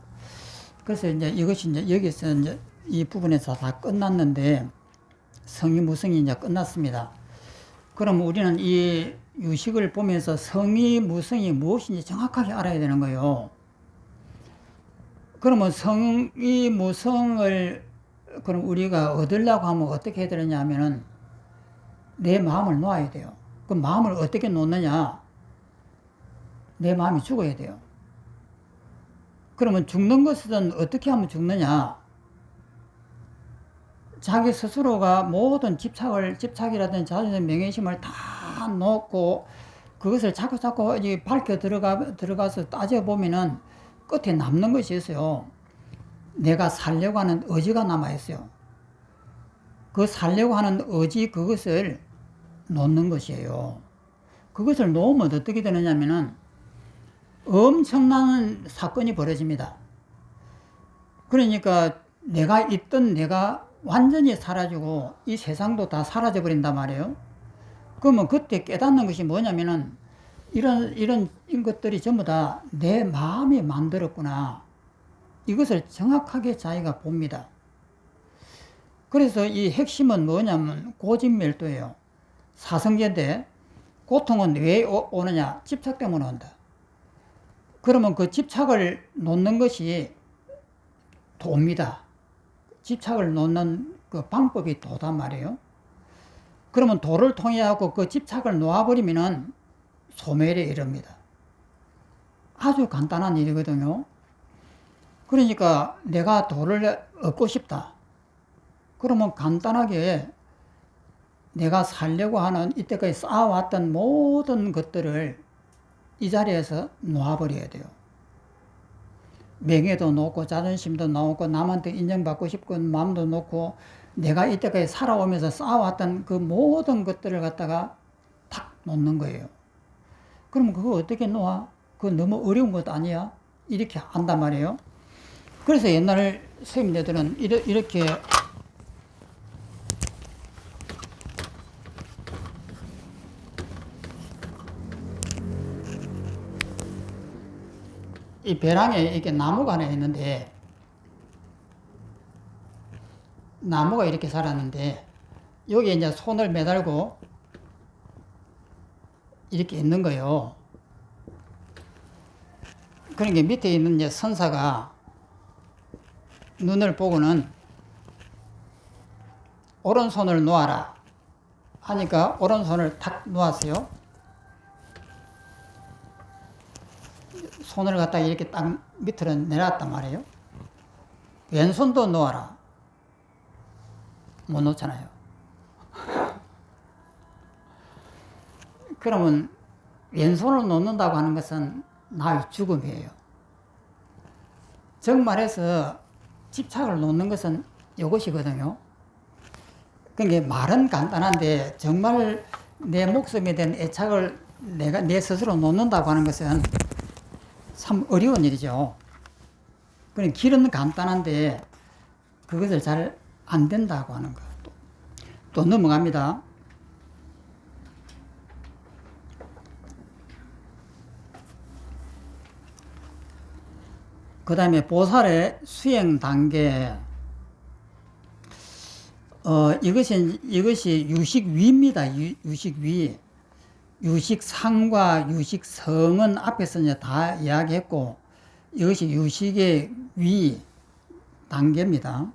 그래서 이제 이것이 이제 여기서 이제 이 부분에서 다 끝났는데 성의 무성이 이제 끝났습니다. 그럼 우리는 이 유식을 보면서 성의 무성이 무엇인지 정확하게 알아야 되는 거예요. 그러면 성의 무성을 그럼 우리가 얻으려고 하면 어떻게 해야 되느냐 하면은 내 마음을 놓아야 돼요. 그 마음을 어떻게 놓느냐? 내 마음이 죽어야 돼요. 그러면 죽는 것은 어떻게 하면 죽느냐? 자기 스스로가 모든 집착이라든지 자존심, 명예심을 다 놓고 그것을 자꾸 밝혀 들어가서 따져보면은 끝에 남는 것이 있어요. 내가 살려고 하는 의지가 남아있어요. 그 살려고 하는 의지, 그것을 놓는 것이에요. 그것을 놓으면 어떻게 되느냐면은 엄청난 사건이 벌어집니다. 그러니까 내가 완전히 사라지고 이 세상도 다 사라져 버린단 말이에요. 그러면 그때 깨닫는 것이 뭐냐면은 이런 것들이 전부 다 내 마음이 만들었구나. 이것을 정확하게 자기가 봅니다. 그래서 이 핵심은 뭐냐면 고진멸도예요. 사성제인데 고통은 왜 오느냐? 집착 때문에 온다. 그러면 그 집착을 놓는 것이 도입니다. 집착을 놓는 그 방법이 도단 말이에요. 그러면 도를 통해 하고 그 집착을 놓아버리면은 소멸에 이릅니다. 아주 간단한 일이거든요. 그러니까 내가 도를 얻고 싶다. 그러면 간단하게 내가 살려고 하는 이때까지 쌓아왔던 모든 것들을 이 자리에서 놓아버려야 돼요. 명예도 놓고 자존심도 놓고 남한테 인정받고 싶은 마음도 놓고 내가 이때까지 살아오면서 쌓아왔던 그 모든 것들을 갖다가 탁 놓는 거예요. 그러면 그거 어떻게 놓아? 그거 너무 어려운 것도 아니야? 이렇게 한단 말이에요. 그래서 옛날 스님네들은 이렇게 이 벼랑에 이렇게 나무가 하나 있는데 나무가 이렇게 자랐는데 여기에 이제 손을 매달고 이렇게 있는 거예요. 그러니까 밑에 있는 이제 선사가 눈을 보고는 오른손을 놓아라 하니까 오른손을 탁 놓았어요. 손을 갖다가 이렇게 딱 밑으로 내놨단 말이에요. 왼손도 놓아라. 못 놓잖아요. 그러면 왼손을 놓는다고 하는 것은 나의 죽음이에요. 정말해서 집착을 놓는 것은 이것이거든요. 그러니까 말은 간단한데 정말 내 목숨에 대한 애착을 내가 내 스스로 놓는다고 하는 것은 참 어려운 일이죠. 그러니까 길은 간단한데 그것을 잘 안 된다고 하는 거. 또 넘어갑니다. 그 다음에 보살의 수행 단계. 이것이 유식위입니다. 유식위. 유식상과 유식성은 앞에서 이제 다 이야기했고, 이것이 유식의 위 단계입니다.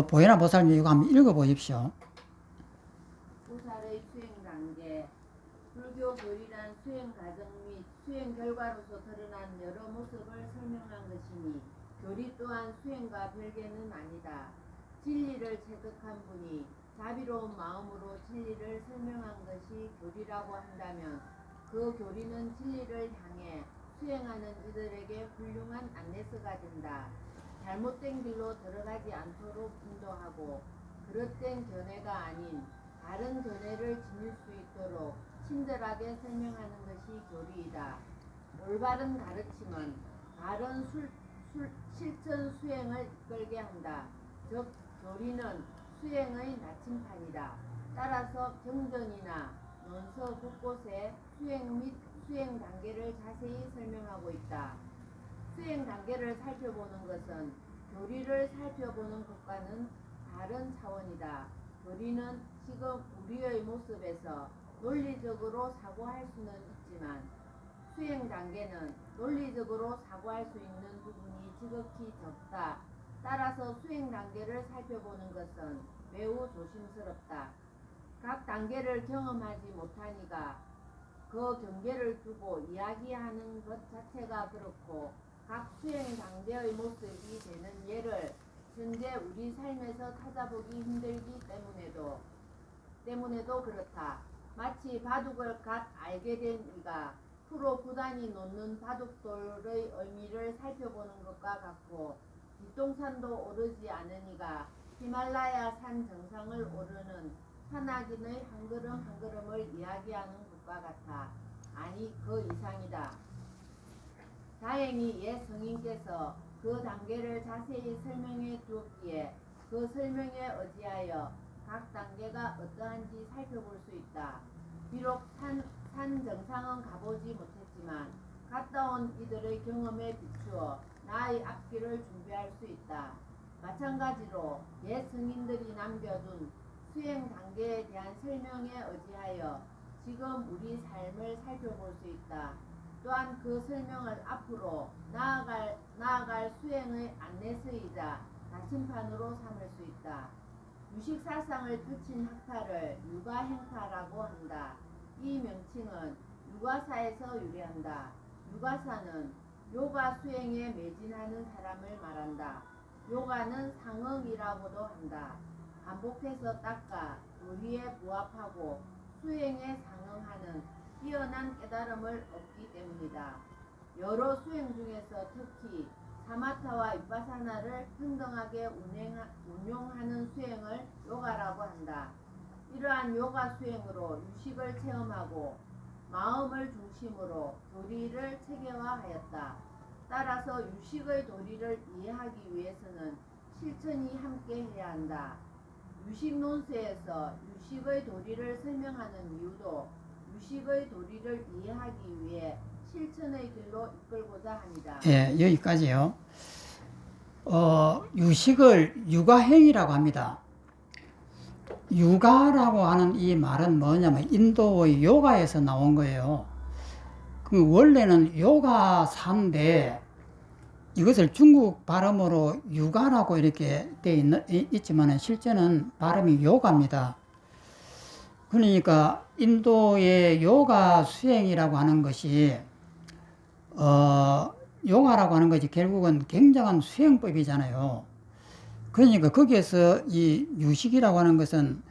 보혜나 보살님 이거 한번 읽어보십시오. 보살의 수행 단계. 불교 교리란 수행 과정 및 수행 결과로서 드러난 여러 모습을 설명한 것이니 교리 또한 수행과 별개는 아니다. 진리를 체득한 분이 자비로운 마음으로 진리를 설명한 것이 교리라고 한다면 그 교리는 진리를 향해 수행하는 이들에게 훌륭한 안내서가 된다. 잘못된 길로 들어가지 않도록 인도하고 그릇된 견해가 아닌 다른 견해를 지닐 수 있도록 친절하게 설명하는 것이 교리이다. 올바른 가르침은 바른 실천 수행을 이끌게 한다. 즉 교리는 수행의 나침판이다. 따라서 경전이나 논서 곳곳에 수행 및 수행 단계를 자세히 설명하고 있다. 수행 단계를 살펴보는 것은 교리를 살펴보는 것과는 다른 차원이다. 교리는 지금 우리의 모습에서 논리적으로 사고할 수는 있지만 수행 단계는 논리적으로 사고할 수 있는 부분이 지극히 적다. 따라서 수행 단계를 살펴보는 것은 매우 조심스럽다. 각 단계를 경험하지 못하니까 그 경계를 두고 이야기하는 것 자체가 그렇고 각 수행 단계의 모습이 되는 예를 현재 우리 삶에서 찾아보기 힘들기 때문에도 그렇다. 마치 바둑을 갓 알게 된 이가 프로 구단이 놓는 바둑돌의 의미를 살펴보는 것과 같고 뒷동산도 오르지 않은 이가 히말라야 산 정상을 오르는 산악인의 한 걸음 한 걸음을 이야기하는 것과 같아. 아니 그 이상이다. 다행히 옛 성인께서 그 단계를 자세히 설명해 주었기에 그 설명에 의지하여 각 단계가 어떠한지 살펴볼 수 있다. 비록 산 정상은 가보지 못했지만 갔다 온 이들의 경험에 비추어 나의 앞길을 준비할 수 있다. 마찬가지로 옛 성인들이 남겨둔 수행 단계에 대한 설명에 의지하여 지금 우리 삶을 살펴볼 수 있다. 또한 그 설명을 앞으로 나아갈 수행의 안내서이자 나침판으로 삼을 수 있다. 유식사상을 그친 학파를 유가행파라고 한다. 이 명칭은 유가사에서 유래한다. 유가사는 요가 수행에 매진하는 사람을 말한다. 요가는 상응이라고도 한다. 반복해서 닦아 도리에 부합하고 수행에 상응하는 뛰어난 깨달음을 얻기 때문이다. 여러 수행 중에서 특히 사마타와 윗바사나를 평등하게 운용하는 수행을 요가라고 한다. 이러한 요가 수행으로 유식을 체험하고 마음을 중심으로 도리를 체계화하였다. 따라서 유식의 도리를 이해하기 위해서는 실천이 함께 해야 한다. 유식 논수에서 유식의 도리를 설명하는 이유도 유식의 도리를 이해하기 위해 실천의 길로 이끌고자 합니다. 예, 여기까지요. 유식을 육아행위라고 합니다. 육아라고 하는 이 말은 뭐냐면 인도의 요가에서 나온 거예요. 그 원래는 요가사인데 이것을 중국 발음으로 육아라고 이렇게 돼 있지만 실제는 발음이 요가입니다. 그러니까 인도의 요가 수행이라고 하는 것이 요가라고 하는 것이 결국은 굉장한 수행법이잖아요. 그러니까 거기에서 이 유식이라고 하는 것은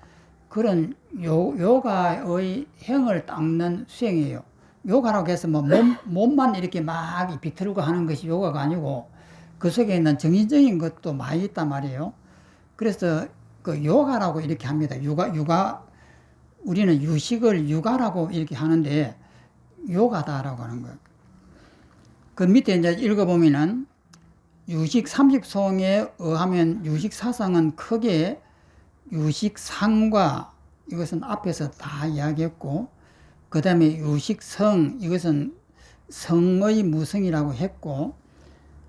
그런 요가의 행을 닦는 수행이에요. 요가라고 해서 뭐 몸만 이렇게 막 비틀고 하는 것이 요가가 아니고 그 속에 있는 정신적인 것도 많이 있단 말이에요. 그래서 그 요가라고 이렇게 합니다. 우리는 유식을 육아라고 이렇게 하는데 요가다라고 하는 거예요. 그 밑에 이제 읽어보면은 유식 30송에 의하면 유식 사상은 크게 유식상과 이것은 앞에서 다 이야기했고, 그 다음에 유식성 이것은 성의 무성이라고 했고,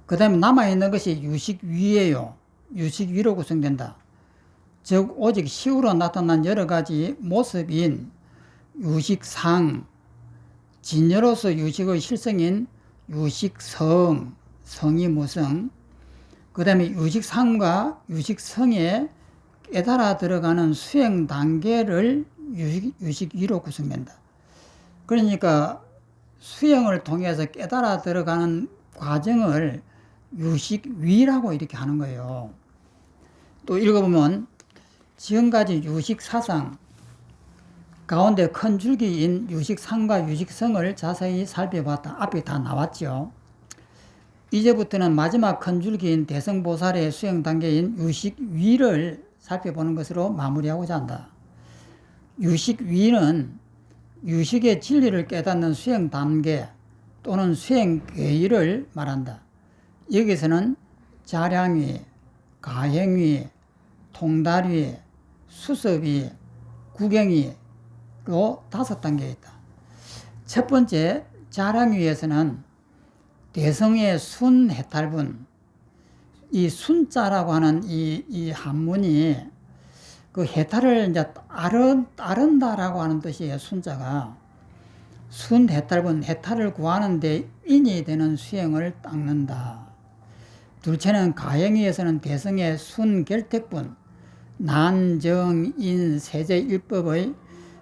그 다음에 남아있는 것이 유식위예요. 유식위로 구성된다. 즉 오직 시우로 나타난 여러 가지 모습인 유식상, 진여로서 유식의 실성인 유식성, 성이 무성, 그 다음에 유식상과 유식성에 깨달아 들어가는 수행 단계를 유식위로 구성된다. 그러니까 수행을 통해서 깨달아 들어가는 과정을 유식위라고 이렇게 하는 거예요. 또 읽어보면 지금까지 유식사상 가운데 큰 줄기인 유식상과 유식성을 자세히 살펴봤다. 앞에 다 나왔죠. 이제부터는 마지막 큰 줄기인 대성보살의 수행 단계인 유식위를 살펴보는 것으로 마무리하고자 한다. 유식위는 유식의 진리를 깨닫는 수행 단계 또는 수행 괴의를 말한다. 여기서는 자량위, 가행위, 통달위, 수습위, 구경위로 5단계에 있다. 첫 번째 자량위에서는 대성의 순해탈분, 이 순자라고 하는 이 한문이 그 해탈을 이제 따른다라고 하는 뜻이에요. 순자가 순해탈분, 해탈을 구하는데 인이 되는 수행을 닦는다. 둘째는 가행위에서는 대성의 순결택분, 난, 정, 인, 세제, 일법의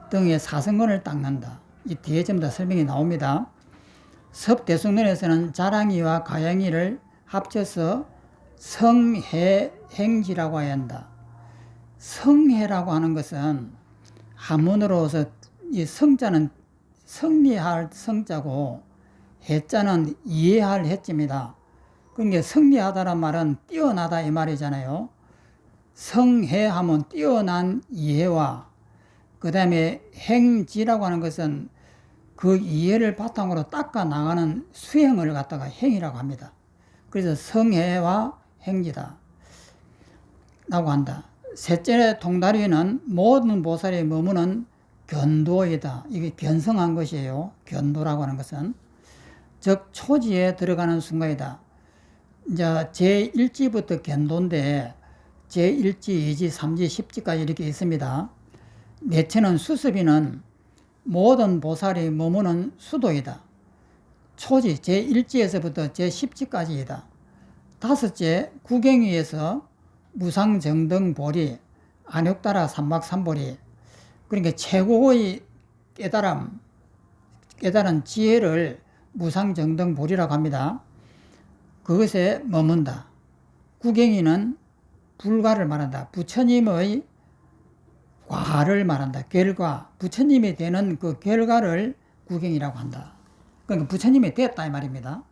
등의 사성근을 닦는다. 이 뒤에 전부 다 설명이 나옵니다. 섭대승론에서는 자랑이와 가양이를 합쳐서 성해행지라고 해야 한다. 성해라고 하는 것은 한문으로서 이 성자는 승리할 성자고 해자는 이해할 해자입니다. 그러니까 승리하다란 말은 뛰어나다 이 말이잖아요. 성해하면 뛰어난 이해와 그 다음에 행지라고 하는 것은 그 이해를 바탕으로 닦아 나가는 수행을 갖다가 행이라고 합니다. 그래서 성해와 행지다 라고 한다. 셋째 통달위는 모든 보살이 머무는 견도이다. 이게 견성한 것이에요. 견도라고 하는 것은 즉 초지에 들어가는 순간이다. 이제 제1지부터 견도인데 제1지, 2지, 3지, 10지까지 이렇게 있습니다. 넷째는 수습위는 모든 보살이 머무는 수도이다. 초지 제1지에서부터 제10지까지이다. 다섯째 구경위에서 무상정등보리, 안욕따라 삼박삼보리, 그러니까 최고의 깨달은 지혜를 무상정등보리라고 합니다. 그것에 머문다. 구경이는 불과를 말한다. 부처님의 과를 말한다. 결과. 부처님이 되는 그 결과를 구경이라고 한다. 그러니까 부처님이 됐다 이 말입니다.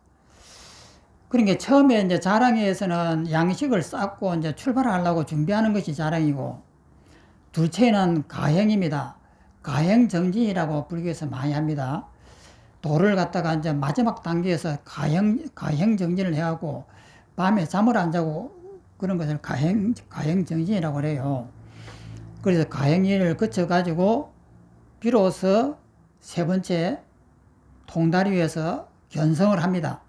그러니까 처음에 이제 자랑에서는 양식을 쌓고 이제 출발하려고 준비하는 것이 자랑이고, 둘째는 가행입니다. 가행정진이라고 불교에서 많이 합니다. 도를 갖다가 이제 마지막 단계에서 가행정진을 해하고, 밤에 잠을 안 자고 그런 것을 가행정진이라고 그래요. 그래서 가행일을 거쳐가지고, 비로소 세 번째 통다리 위에서 견성을 합니다.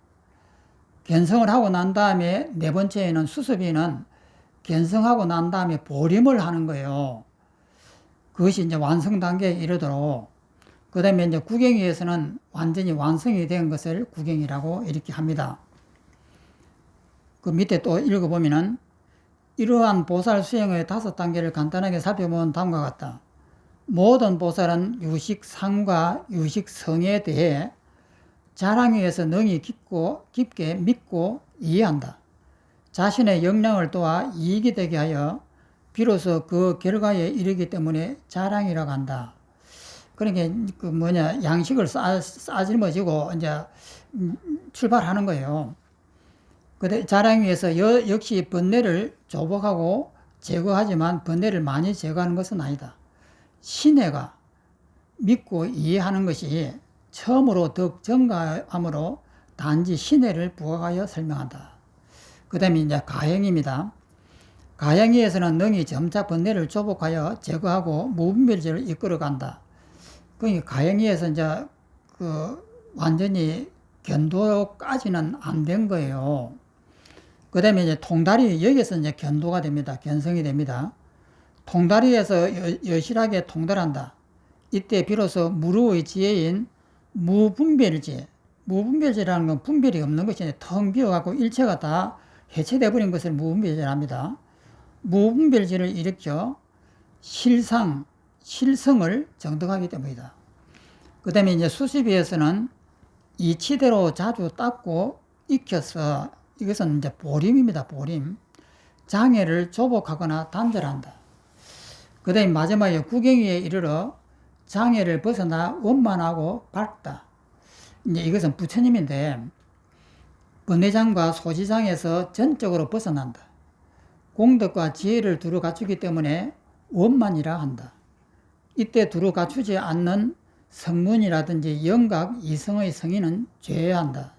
견성을 하고 난 다음에 네 번째에는 수습이는 견성하고 난 다음에 보림을 하는 거예요. 그것이 이제 완성 단계에 이르도록, 그 다음에 이제 구경위에서는 완전히 완성이 된 것을 구경이라고 이렇게 합니다. 그 밑에 또 읽어보면은, 이러한 보살 수행의 5단계를 간단하게 살펴보면 다음과 같다. 모든 보살은 유식상과 유식성에 대해 자랑위에서 능히 깊게 믿고 이해한다. 자신의 역량을 도와 이익이 되게 하여 비로소 그 결과에 이르기 때문에 자랑이라고 한다. 그러니까 양식을 싸질머지고 이제 출발하는 거예요. 자랑위에서 역시 번뇌를 조복하고 제거하지만 번뇌를 많이 제거하는 것은 아니다. 신혜가 믿고 이해하는 것이 처음으로 더욱 증가함으로 단지 신혜를 부각하여 설명한다. 그 다음에 이제 가행입니다. 가행위에서는 능히 점차 번뇌를 조복하여 제거하고 무분별지를 이끌어간다. 그러니까 가행위에서 이제 완전히 견도까지는 안 된 거예요. 그 다음에 이제 통다리, 여기서 이제 견도가 됩니다. 견성이 됩니다. 통다리에서 여실하게 통달한다. 이때 비로소 무루의 지혜인 무분별지라는 건 분별이 없는 것이 텅 비어갖고 일체가 다 해체되어 버린 것을 무분별지랍니다. 무분별지를 일으켜 실성을 정득하기 때문이다. 그 다음에 이제 수습위에서는 이치대로 자주 닦고 익혀서, 이것은 이제 보림입니다. 보림. 장애를 조복하거나 단절한다. 그 다음에 마지막에 구경위에 이르러 장애를 벗어나 원만하고 밝다. 이제 이것은 부처님인데, 번뇌장과 소지장에서 전적으로 벗어난다. 공덕과 지혜를 두루 갖추기 때문에 원만이라 한다. 이때 두루 갖추지 않는 성문이라든지 영각, 이성의 성의는 죄한다.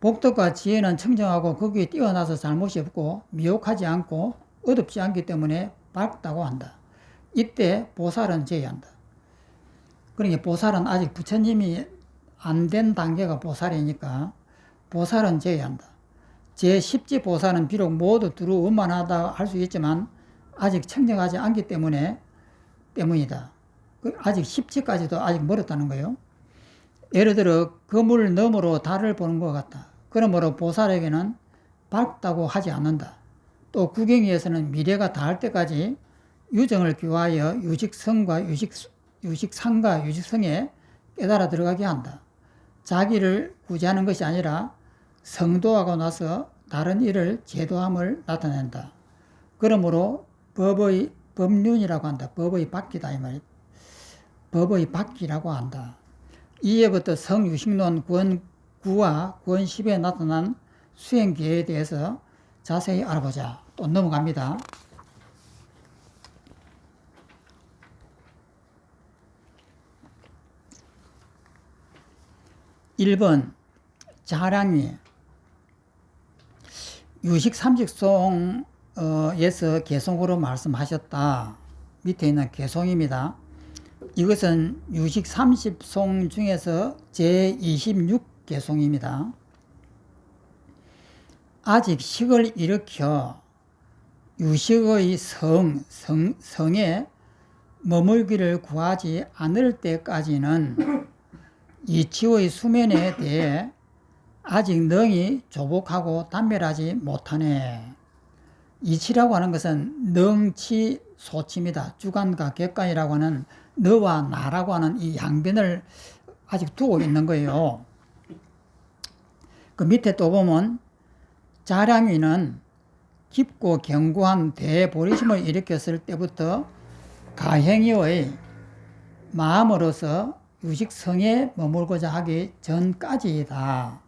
복덕과 지혜는 청정하고 거기에 뛰어나서 잘못이 없고 미혹하지 않고 어둡지 않기 때문에 밝다고 한다. 이때 보살은 제외한다. 그러니까 보살은 아직 부처님이 안 된 단계가 보살이니까 보살은 제외한다. 제10지 보살은 비록 모두 두루 원만하다 할 수 있지만 아직 청정하지 않기 때문이다. 아직 10지까지도 아직 멀었다는 거예요. 예를 들어 그물 너머로 달을 보는 것 같다. 그러므로 보살에게는 밝다고 하지 않는다. 또 구경위에서는 미래가 닿을 때까지 유정을 교하여 유식상과 유식성에 깨달아 들어가게 한다. 자기를 구제하는 것이 아니라 성도하고 나서 다른 일을 제도함을 나타낸다. 그러므로 법륜이라고 한다. 법의 바뀌다 이 말이야. 법의 바뀌라고 한다. 이제부터 성유식론 권 9와 권 10에 나타난 수행계에 대해서 자세히 알아보자. 또 넘어갑니다. 1번 자랑위 유식30송에서 개송으로 말씀하셨다. 밑에 있는 개송입니다. 이것은 유식 30송 중에서 제26개송입니다. 아직 식을 일으켜 유식의 성에 머물기를 구하지 않을 때까지는 이치의 수면에 대해 아직 능히 조복하고 단별하지 못하네. 이치라고 하는 것은 능치 소치입니다. 주관과 객관이라고 하는 너와 나라고 하는 이 양변을 아직 두고 있는 거예요. 그 밑에 또 보면 자량위는 깊고 견고한 대보리심을 일으켰을 때부터 가행위의 마음으로서 유식성에 머물고자 하기 전까지이다.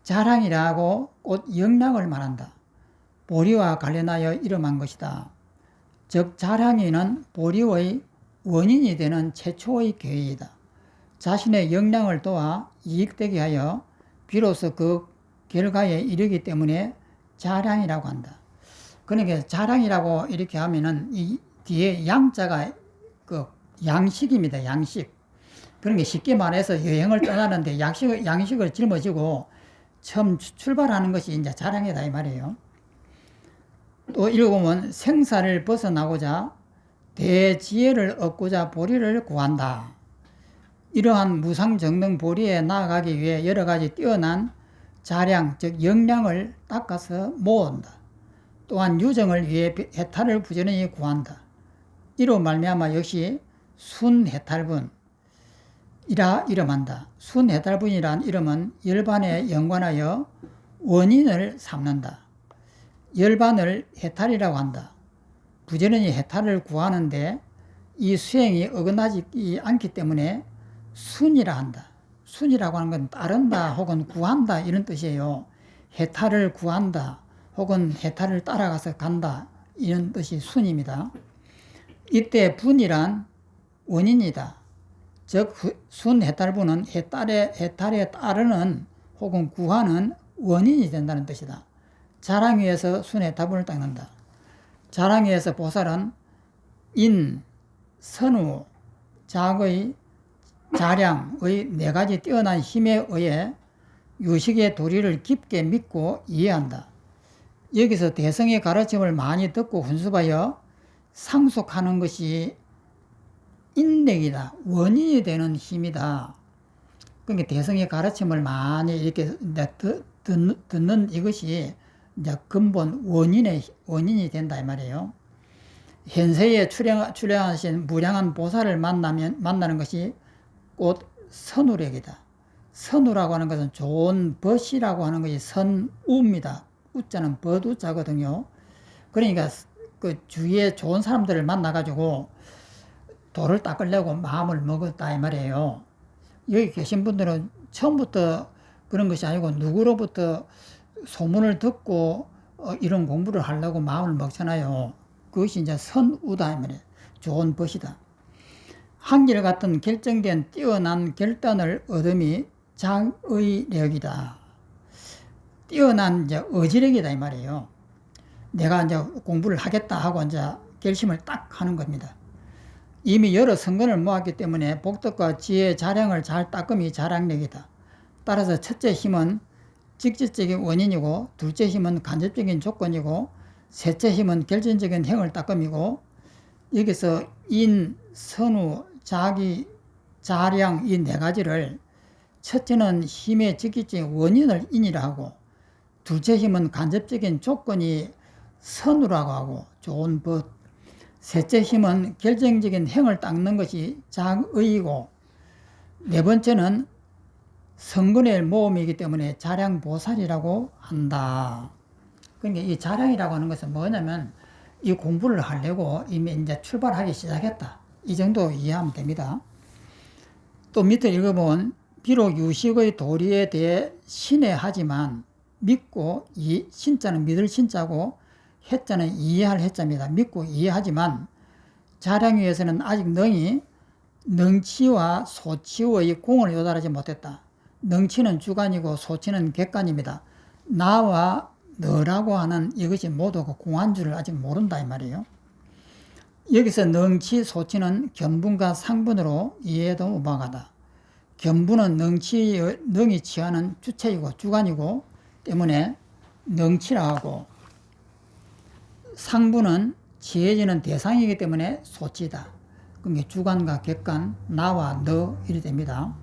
자량이라고 곧 영량을 말한다. 보리와 관련하여 이름한 것이다. 즉 자량이는 보리의 원인이 되는 최초의 계획이다. 자신의 역량을 도와 이익되게 하여 비로소 그 결과에 이르기 때문에 자량이라고 한다. 그러니까 자량이라고 이렇게 하면은 이 뒤에 양자가 그 양식입니다. 양식. 그러니까 쉽게 말해서 여행을 떠나는데 양식을 짊어지고 처음 출발하는 것이 이제 자량이다 이 말이에요. 또 읽어보면 생사를 벗어나고자 대지혜를 얻고자 보리를 구한다. 이러한 무상정능 보리에 나아가기 위해 여러 가지 뛰어난 자량, 즉 역량을 닦아서 모은다. 또한 유정을 위해 해탈을 부지런히 구한다. 이로 말미암아 역시 순해탈분 이라 이름한다. 순해탈분이란 이름은 열반에 연관하여 원인을 삼는다. 열반을 해탈이라고 한다. 부지런히 해탈을 구하는데 이 수행이 어긋나지 않기 때문에 순이라 한다. 순이라고 하는 건 따른다 혹은 구한다 이런 뜻이에요. 해탈을 구한다 혹은 해탈을 따라가서 간다 이런 뜻이 순입니다. 이때 분이란 원인이다. 즉 순해탈분은 해탈에 따르는 혹은 구하는 원인이 된다는 뜻이다. 자랑위에서 순해탈분을 닦는다. 자랑위에서 보살은 인, 선우, 작의, 자량의 네 가지 뛰어난 힘에 의해 유식의 도리를 깊게 믿고 이해한다. 여기서 대성의 가르침을 많이 듣고 훈습하여 상속하는 것이 인력이다. 원인이 되는 힘이다. 그러니까 대성의 가르침을 많이 이렇게 듣는 이것이 이제 근본 원인이 된다 이 말이에요. 현세에 출행하신 무량한 보살을 만나는 것이 곧 선우력이다. 선우라고 하는 것은 좋은 벗이라고 하는 것이 선우입니다. 우자는 벗우자거든요. 그러니까 그 주위에 좋은 사람들을 만나가지고 돌을 닦으려고 마음을 먹었다 이 말이에요. 여기 계신 분들은 처음부터 그런 것이 아니고 누구로부터 소문을 듣고 이런 공부를 하려고 마음을 먹잖아요. 그것이 이제 선우다 이 말이에요. 좋은 벗이다. 한결같은 결정된 뛰어난 결단을 얻음이 장의력이다. 뛰어난 이제 의지력이다 이 말이에요. 내가 이제 공부를 하겠다 하고 이제 결심을 딱 하는 겁니다. 이미 여러 성근을 모았기 때문에 복덕과 지혜, 자량을 잘 닦음이 자량력이다. 따라서 첫째 힘은 직접적인 원인이고, 둘째 힘은 간접적인 조건이고, 셋째 힘은 결정적인 행을 닦음이고, 여기서 인, 선우, 자기, 자량 이 네 가지를 첫째는 힘의 직접적인 원인을 인이라 하고, 둘째 힘은 간접적인 조건이 선우라고 하고 좋은 법, 셋째 힘은 결정적인 행을 닦는 것이 장의이고, 네 번째는 성근의 모험이기 때문에 자량보살이라고 한다. 그러니까 이 자량이라고 하는 것은 뭐냐면 이 공부를 하려고 이미 이제 출발하기 시작했다. 이 정도 이해하면 됩니다. 또 밑에 읽어보면 비록 유식의 도리에 대해 신뢰하지만 믿고 신자는 믿을 신자고 해자는 이해할 해자입니다. 믿고 이해하지만 자량위에서는 아직 능치와 소치의 공을 요달하지 못했다. 능치는 주관이고 소치는 객관입니다. 나와 너라고 하는 이것이 모두 그 공한 줄을 아직 모른다 이 말이에요. 여기서 능치, 소치는 견분과 상분으로 이해해도 무방하다. 견분은 능이 취하는 주체이고 주관이고 때문에 능치라 하고, 상분은 취해지는 대상이기 때문에 소치다. 그러니까 주관과 객관, 나와 너 이리 됩니다.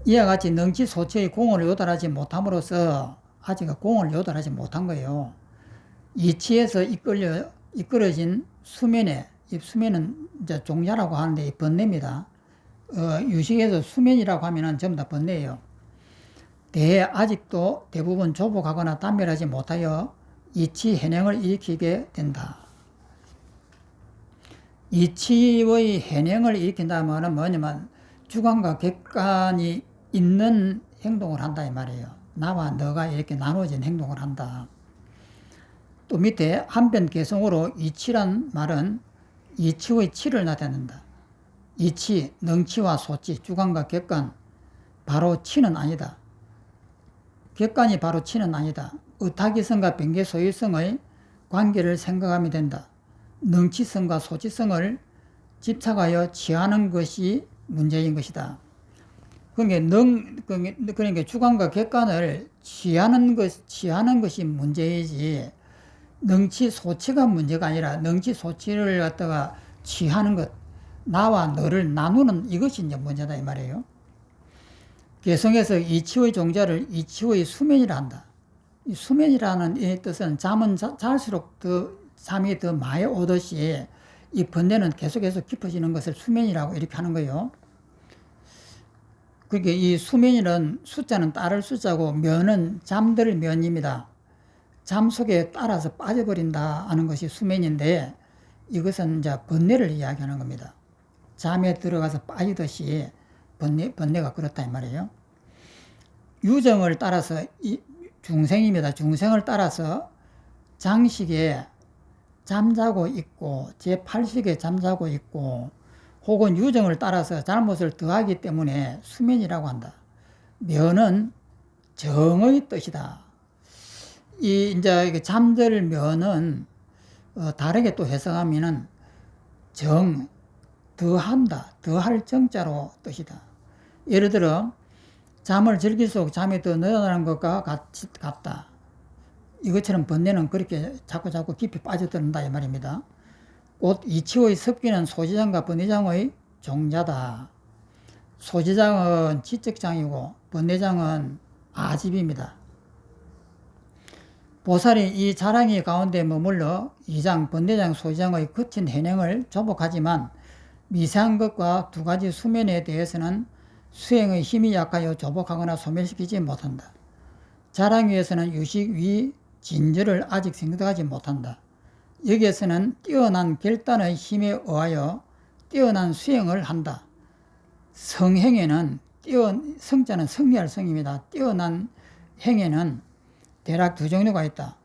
이와 같이 능치 소치의 공을 요달하지 못함으로써 아직 공을 요달하지 못한 거예요. 이치에서 이끌어진 수면에, 이 수면은 이제 종자라고 하는데 이 번뇌입니다. 유식에서 수면이라고 하면은 전부 다 번뇌예요. 아직도 대부분 조복하거나 단멸하지 못하여 이치 현행을 일으키게 된다. 이치의 현행을 일으킨다면 뭐냐면 주관과 객관이 있는 행동을 한다 이 말이에요. 나와 너가 이렇게 나눠진 행동을 한다. 또 밑에 한편 개성으로 이치란 말은 이치의 치를 나타낸다. 이치, 능치와 소치, 주관과 객관, 바로 치는 아니다. 객관이 바로 치는 아니다. 의타기성과 변개 소유성의 관계를 생각하면 된다. 능치성과 소치성을 집착하여 취하는 것이 문제인 것이다. 그러니까 주관과 객관을 취하는 것이 문제이지, 능치 소치가 문제가 아니라 능치 소치를 갖다가 취하는 것, 나와 너를 나누는 이것이 이제 문제다 이 말이에요. 개성에서 이치의 종자를 이치의 수면이라 한다. 이 수면이라는 이 뜻은 잠은 잘수록 잠이 더 많이 오듯이 이 번뇌는 계속해서 깊어지는 것을 수면이라고 이렇게 하는 거예요. 그러니까 이 수면이는 숫자는 따를 숫자고 면은 잠들 면입니다. 잠 속에 따라서 빠져버린다 하는 것이 수면인데 이것은 이제 번뇌를 이야기하는 겁니다. 잠에 들어가서 빠지듯이 번뇌가 그렇다 이 말이에요. 유정을 따라서 중생입니다. 중생을 따라서 장식에 잠자고 있고 제8식에 잠자고 있고 혹은 유정을 따라서 잘못을 더하기 때문에 수면이라고 한다. 면은 정의 뜻이다. 이제 잠들 면은 다르게 또 해석하면은 더한다, 더할 정자로 뜻이다. 예를 들어 잠을 즐길수록 잠이 더 늘어나는 것과 같다. 이것처럼 번뇌는 그렇게 자꾸 깊이 빠져든다 이 말입니다. 곧 이치의 습기는 소지장과 번뇌장의 종자다. 소지장은 지적장이고 번뇌장은 아집입니다. 보살이 이 자랑이 가운데 머물러 이장, 번뇌장, 소지장의 거친 현행을 조복하지만 미세한 것과 두 가지 수면에 대해서는 수행의 힘이 약하여 조복하거나 소멸시키지 못한다. 자랑 위에서는 유식 위 진절을 아직 생각하지 못한다. 여기에서는 뛰어난 결단의 힘에 의하여 뛰어난 수행을 한다. 성행에는 성자는 승리할 성입니다. 뛰어난 행에는 대략 두 종류가 있다.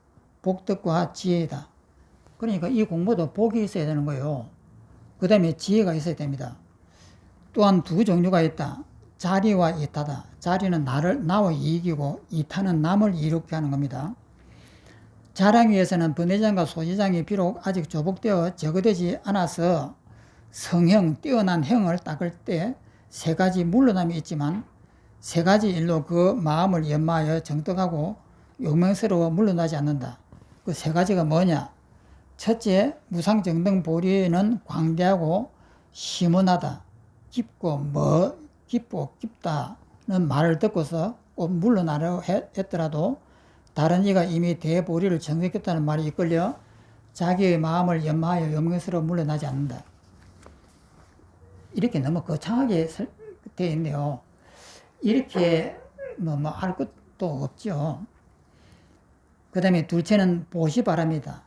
복덕과 지혜이다. 그러니까 이 공부도 복이 있어야 되는 거예요. 그 다음에 지혜가 있어야 됩니다. 또한 두 종류가 있다. 자리와 이타다. 자리는 나와 이익이고 이타는 남을 이롭게 하는 겁니다. 자랑 위에서는 번뇌장과 소지장이 비록 아직 조복되어 제거되지 않아서 성형, 뛰어난 형을 닦을 때 세 가지 물러남이 있지만 세 가지 일로 그 마음을 연마하여 정떡하고 용맹스러워 물러나지 않는다. 그 세 가지가 뭐냐? 첫째, 무상정등 보리는 광대하고 시원하다. 깊고 깊다는 말을 듣고서 꼭 물러나려 했더라도 다른 이가 이미 대보리를 정색했다는 말이 이끌려 자기의 마음을 연마하여 용맹스러워 물러나지 않는다. 이렇게 너무 거창하게 되어 있네요. 이렇게 할 것도 없죠. 그 다음에 둘째는 보시 바랍니다.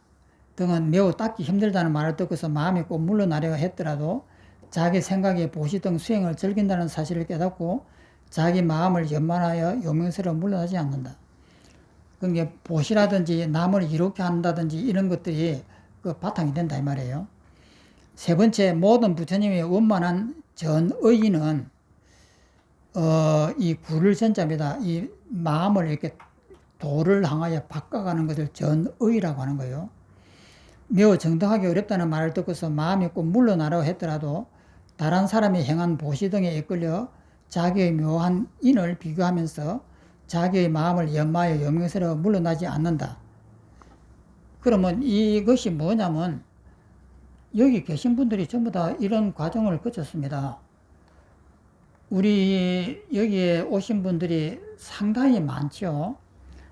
등은 매우 닦기 힘들다는 말을 듣고서 마음이 꼭 물러나려 했더라도 자기 생각에 보시 등 수행을 즐긴다는 사실을 깨닫고 자기 마음을 연만하여 용맹스러워 물러나지 않는다. 그러니까 보시라든지 남을 이롭게 한다든지 이런 것들이 그 바탕이 된다 이 말이에요. 세 번째, 모든 부처님의 원만한 전의는 이 구를 전자입니다. 이 마음을 이렇게 도를 향하여 바꿔가는 것을 전의라고 하는 거예요. 매우 정당하기 어렵다는 말을 듣고서 마음이 꼭 물러나려 했더라도 다른 사람이 행한 보시 등에 이끌려 자기의 묘한 인을 비교하면서 자기의 마음을 연마하여 용맹스러워 물러나지 않는다. 그러면 이것이 뭐냐면 여기 계신 분들이 전부 다 이런 과정을 거쳤습니다. 우리 여기에 오신 분들이 상당히 많죠.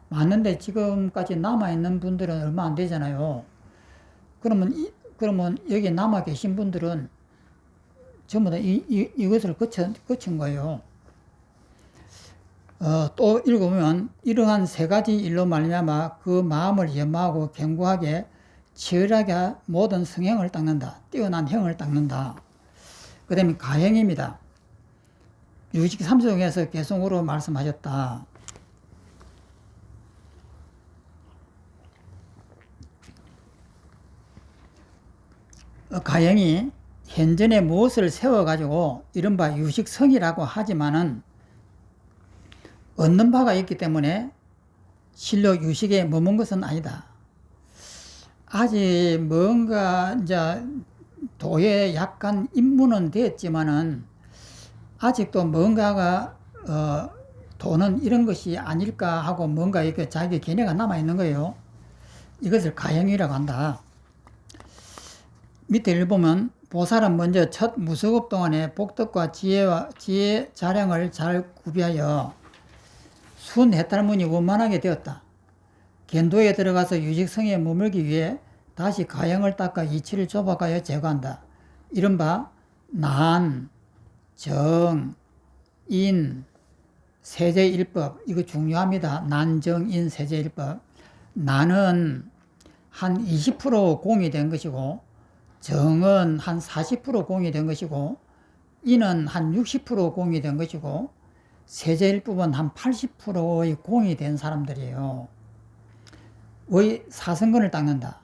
많은데 지금까지 남아있는 분들은 얼마 안 되잖아요. 그러면 여기 남아 계신 분들은 전부 다 이것을 거친 거예요. 또 읽으면 이러한 세 가지 일로 말미암아 그 마음을 연마하고 견고하게 치열하게 모든 성행을 닦는다. 뛰어난 행을 닦는다. 그 다음에 가행입니다. 유식 3종에서 개성으로 말씀하셨다. 가행이 현전에 무엇을 세워가지고 이른바 유식성이라고 하지만은 얻는 바가 있기 때문에 실로 유식에 머문 것은 아니다. 아직 뭔가 이제 도에 약간 입문은 됐지만은 아직도 뭔가가 도는 이런 것이 아닐까 하고 뭔가 이렇게 자기 견해가 남아 있는 거예요. 이것을 가행이라고 한다. 밑에 읽어보면 보살은 먼저 첫 무수급 동안에 복덕과 지혜 자량을 잘 구비하여 순 해탈문이 원만하게 되었다. 견도에 들어가서 유식성에 머물기 위해 다시 가형을 닦아 이치를 좁아가여 제거한다. 이른바 난, 정, 인, 세제일법. 이거 중요합니다. 난, 정, 인, 세제일법. 난은 한 20% 공이 된 것이고 정은 한 40% 공이 된 것이고 인은 한 60% 공이 된 것이고 세제일법은 한 80%의 공이 된 사람들이에요. 의 사성근을 닦는다.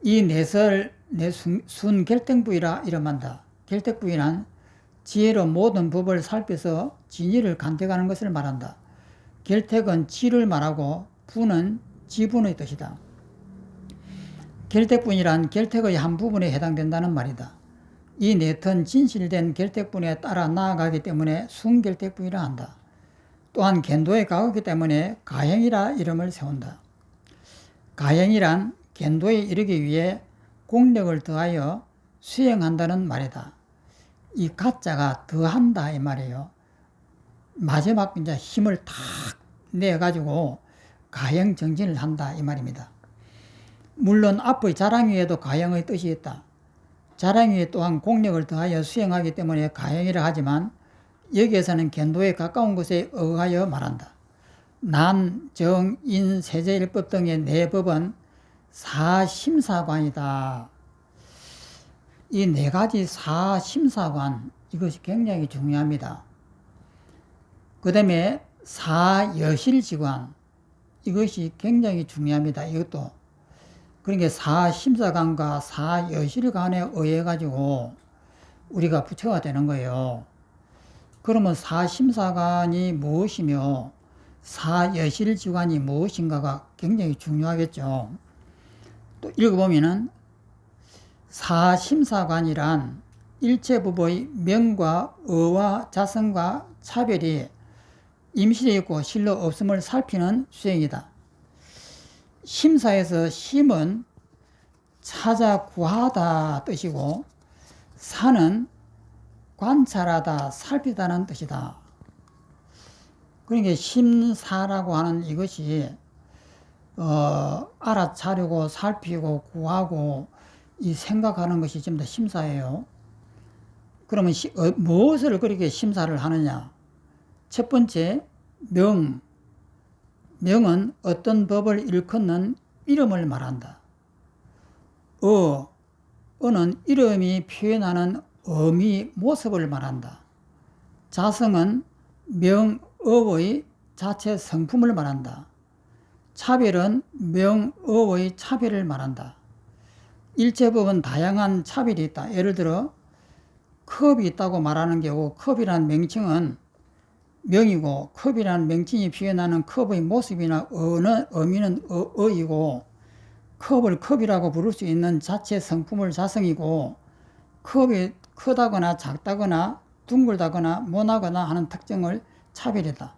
이 넷을 내순 결택부위라 이름한다. 결택부위는 지혜로 모든 법을 살펴서 진리를 간택하는 것을 말한다. 결택은 지를 말하고 부는 지분의 뜻이다. 결택분이란 결택의 한 부분에 해당된다는 말이다. 이 넷은 진실된 결택분에 따라 나아가기 때문에 순결택분이라 한다. 또한 견도에 가깝기 때문에 가행이라 이름을 세운다. 가행이란 견도에 이르기 위해 공력을 더하여 수행한다는 말이다. 이 가자가 더한다 이 말이에요. 마지막 이제 힘을 탁 내가지고 가행 정진을 한다 이 말입니다. 물론 앞의 자랑위에도 가행의 뜻이 있다. 자랑위에 또한 공력을 더하여 수행하기 때문에 가행이라 하지만 여기에서는 견도에 가까운 것에 의하여 말한다. 난, 정, 인, 세제일법 등의 네 법은 사심사관이다. 이 네 가지 사심사관, 이것이 굉장히 중요합니다. 그 다음에 사여실지관, 이것이 굉장히 중요합니다. 이것도. 그러니까 사심사관과 사여실관에 의해 가지고 우리가 부처가 되는 거예요. 그러면 사심사관이 무엇이며 사여실지관이 무엇인가가 굉장히 중요하겠죠. 또 읽어보면은 사심사관이란 일체법의 명과 어와 자성과 차별이 임실에 있고 실로 없음을 살피는 수행이다. 심사에서 심은 찾아 구하다 뜻이고 사는 관찰하다 살피다는 뜻이다. 그러니까 심사라고 하는 이것이 알아차리고 살피고 구하고 이 생각하는 것이 전부 다 심사예요. 그러면 무엇을 그렇게 심사를 하느냐? 첫 번째 명은 어떤 법을 일컫는 이름을 말한다. 어는 이름이 표현하는 의미, 모습을 말한다. 자성은 명어의 자체 성품을 말한다. 차별은 명어의 차별을 말한다. 일체법은 다양한 차별이 있다. 예를 들어 컵이 있다고 말하는 경우 컵이라는 명칭은 명이고 컵이라는 명칭이 표현하는 컵의 모습이나 의미는 어이고 컵을 컵이라고 부를 수 있는 자체 성품을 자성이고 컵이 크다거나 작다거나 둥글다거나 모나거나 하는 특징을 차별이다.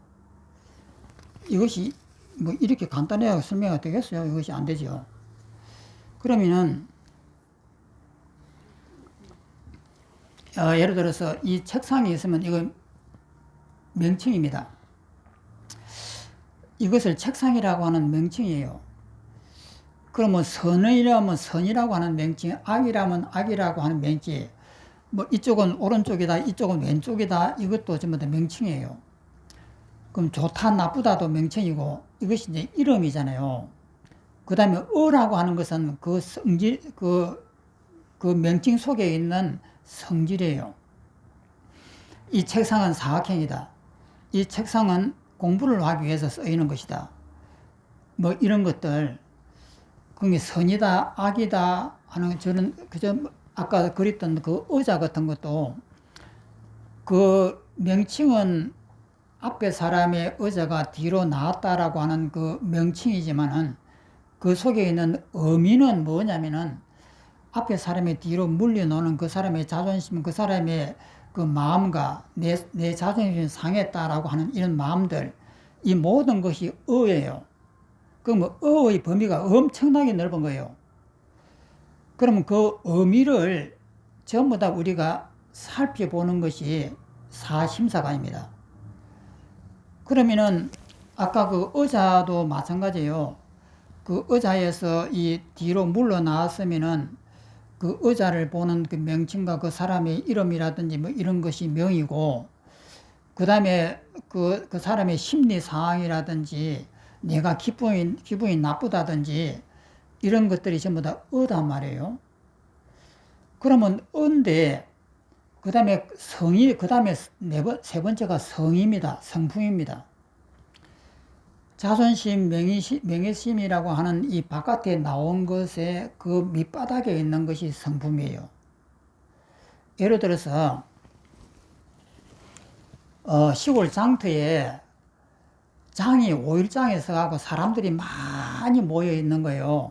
이것이 뭐 이렇게 간단하게 설명이 되겠어요? 이것이 안 되죠. 그러면은 예를 들어서 이 책상이 있으면 이건 명칭입니다. 이것을 책상이라고 하는 명칭이에요. 그러면 선이라면 선이라고 하는 명칭, 악이라면 악이라고 하는 명칭, 뭐 이쪽은 오른쪽이다, 이쪽은 왼쪽이다, 이것도 전부 다 명칭이에요. 그럼 좋다 나쁘다도 명칭이고 이것이 이제 이름이잖아요. 그 다음에 어라고 하는 것은 그 성질, 그 명칭 속에 있는 성질이에요. 이 책상은 사각형이다. 이 책상은 공부를 하기 위해서 쓰이는 것이다. 뭐 이런 것들, 그게 선이다, 악이다 하는 저는 그저 아까 그렸던 그 의자 같은 것도 그 명칭은 앞에 사람의 의자가 뒤로 나왔다라고 하는 그 명칭이지만은 그 속에 있는 의미는 뭐냐면은 앞에 사람의 뒤로 물려놓는 그 사람의 자존심, 그 사람의 그 마음과 내 자존심이 상했다라고 하는 이런 마음들, 이 모든 것이 의예요. 그럼 의의 범위가 엄청나게 넓은 거예요. 그러면 그 의미를 전부 다 우리가 살펴보는 것이 사심사관입니다. 그러면은 아까 그 의자도 마찬가지예요. 그 의자에서 이 뒤로 물러나왔으면은 그 의자를 보는 그 명칭과 그 사람의 이름이라든지 뭐 이런 것이 명이고, 그 다음에 그 사람의 심리 상황이라든지 내가 기분이 나쁘다든지 이런 것들이 전부 다 의단 말이에요. 그러면 의인데, 그 다음에 성이, 그 다음에 세 번째가 성입니다. 성품입니다. 자존심, 명예심이라고 하는 이 바깥에 나온 것의 그 밑바닥에 있는 것이 성품이에요. 예를 들어서, 시골 장터에 장이 5일장에 서가고 사람들이 많이 모여 있는 거예요.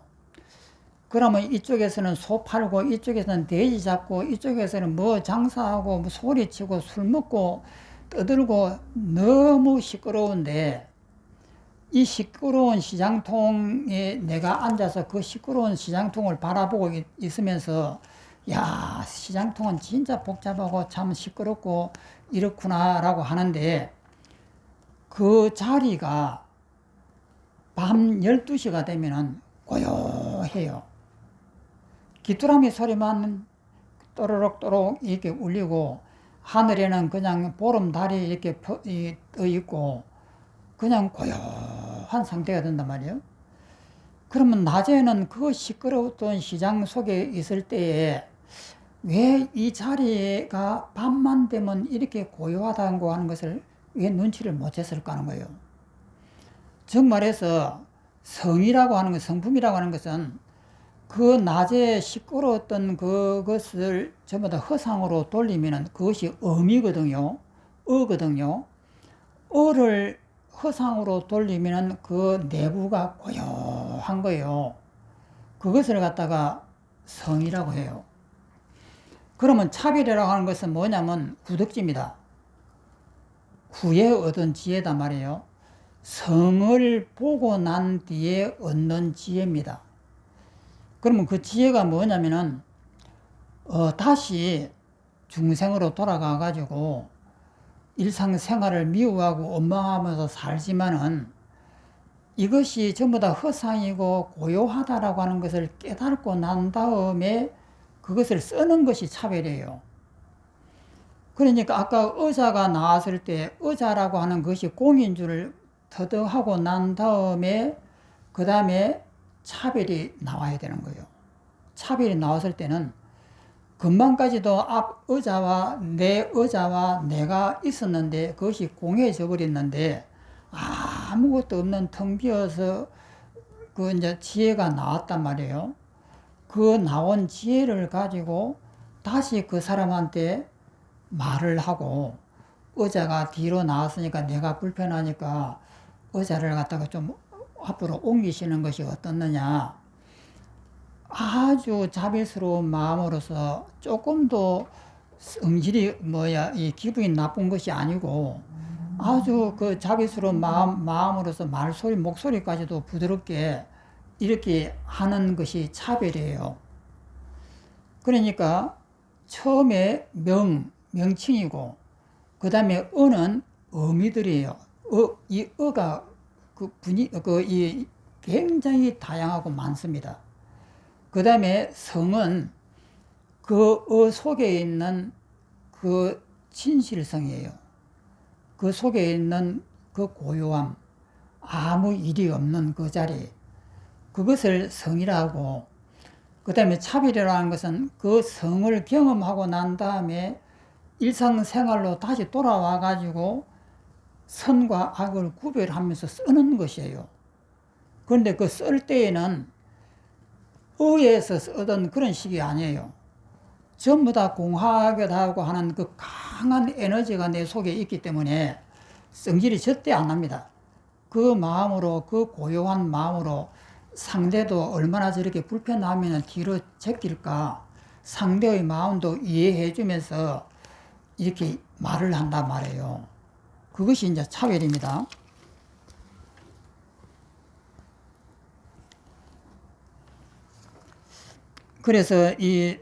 그러면 이쪽에서는 소 팔고, 이쪽에서는 돼지 잡고, 이쪽에서는 뭐 장사하고, 뭐 소리치고, 술 먹고, 떠들고, 너무 시끄러운데, 이 시끄러운 시장통에 내가 앉아서 그 시끄러운 시장통을 바라보고 있으면서, 야, 시장통은 진짜 복잡하고 참 시끄럽고 이렇구나라고 하는데, 그 자리가 밤 12시가 되면은 고요해요. 귀뚜라미 소리만 또르륵또르륵 이렇게 울리고, 하늘에는 그냥 보름달이 이렇게 떠 있고, 그냥 고요한 상태가 된단 말이에요. 그러면 낮에는 그 시끄러웠던 시장 속에 있을 때에 왜 이 자리가 밤만 되면 이렇게 고요하다고 하는 것을 왜 눈치를 못 챘을까 하는 거예요. 즉 말해서 성이라고 하는 것, 성품이라고 하는 것은 그 낮에 시끄러웠던 그것을 전부 다 허상으로 돌리면 그것이 음이거든요. 어거든요. 어를 허상으로 돌리면 그 내부가 고요한 거예요. 그것을 갖다가 성이라고 해요. 그러면 차별이라고 하는 것은 뭐냐면 구덕지입니다. 후에 얻은 지혜다 말이에요. 성을 보고 난 뒤에 얻는 지혜입니다. 그러면 그 지혜가 뭐냐면은 다시 중생으로 돌아가 가지고 일상생활을 미워하고 원망하면서 살지만은 이것이 전부 다 허상이고 고요하다라고 하는 것을 깨닫고 난 다음에 그것을 쓰는 것이 차별이에요. 그러니까 아까 의자가 나왔을 때 의자라고 하는 것이 공인 줄을 터득하고 난 다음에 그 다음에 차별이 나와야 되는 거예요. 차별이 나왔을 때는 금방까지도 앞 의자와 내 의자와 내가 있었는데 그것이 공해져 버렸는데 아무것도 없는 텅 비어서 그 이제 지혜가 나왔단 말이에요. 그 나온 지혜를 가지고 다시 그 사람한테 말을 하고, 의자가 뒤로 나왔으니까 내가 불편하니까 의자를 갖다가 좀 앞으로 옮기시는 것이 어떻느냐. 아주 자비스러운 마음으로서 조금도 성질이 이 기분이 나쁜 것이 아니고 아주 그 자비스러운 마음으로서 말소리, 목소리까지도 부드럽게 이렇게 하는 것이 차별이에요. 그러니까 처음에 명칭이고, 그 다음에 어는 의미들이에요. 이 어가 이 굉장히 다양하고 많습니다. 그 다음에 성은 그 속에 있는 그 진실성이에요. 그 속에 있는 그 고요함, 아무 일이 없는 그 자리, 그것을 성이라고. 그 다음에 차별이라는 것은 그 성을 경험하고 난 다음에 일상생활로 다시 돌아와 가지고 선과 악을 구별하면서 쓰는 것이에요. 그런데 그 쓸 때에는 의에서 쓰던 그런 식이 아니에요. 전부 다 공하게하고 하는 그 강한 에너지가 내 속에 있기 때문에 성질이 절대 안 납니다. 그 마음으로, 그 고요한 마음으로 상대도 얼마나 저렇게 불편하면 뒤로 제낄까, 상대의 마음도 이해해 주면서 이렇게 말을 한단 말이에요. 그것이 이제 차별입니다. 그래서 이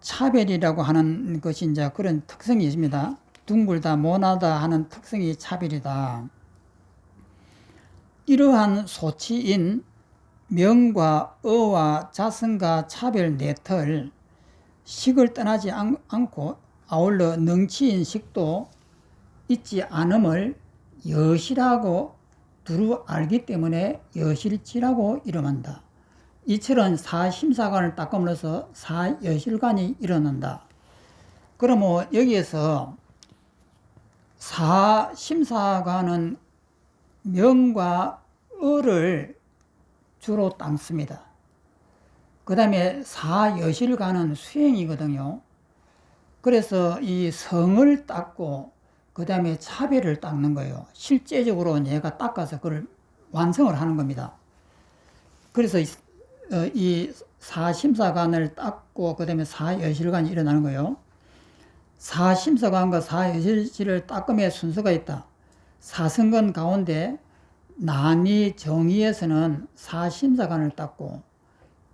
차별이라고 하는 것이 이제 그런 특성이 있습니다. 둥글다, 모나다 하는 특성이 차별이다. 이러한 소치인 명과 어와 자성과 차별 네털, 식을 떠나지 않고 아울러 능치인 식도 있지 않음을 여실하고 두루 알기 때문에 여실지라고 이름한다. 이처럼 사심사관을 닦음으로써 사여실관이 일어난다. 그러면 여기에서 사심사관은 명과 어를 주로 닦습니다. 그 다음에 사여실관은 수행이거든요. 그래서 이 성을 닦고 그 다음에 차별을 닦는 거예요. 실제적으로 내가 닦아서 그걸 완성을 하는 겁니다. 그래서 이 사심사관을 닦고 그 다음에 사여실관이 일어나는 거예요. 사심사관과 사여실을 닦음의 순서가 있다. 사성건 가운데 난이 정의에서는 사심사관을 닦고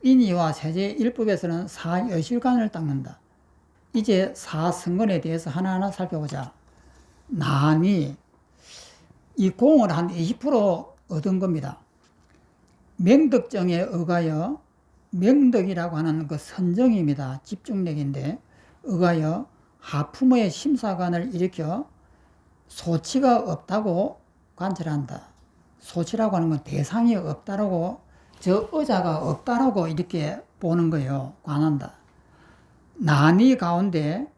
인의와 세제일법에서는 사여실관을 닦는다. 이제 사성건에 대해서 하나하나 살펴보자. 난이 이 공을 한 20% 얻은 겁니다. 명덕정에 의하여, 명덕이라고 하는 그 선정입니다. 집중력인데 의하여 하품의 심사관을 일으켜 소치가 없다고 관찰한다. 소치라고 하는 건 대상이 없다라고, 저 의자가 없다라고 이렇게 보는 거예요. 관한다. 난이 가운데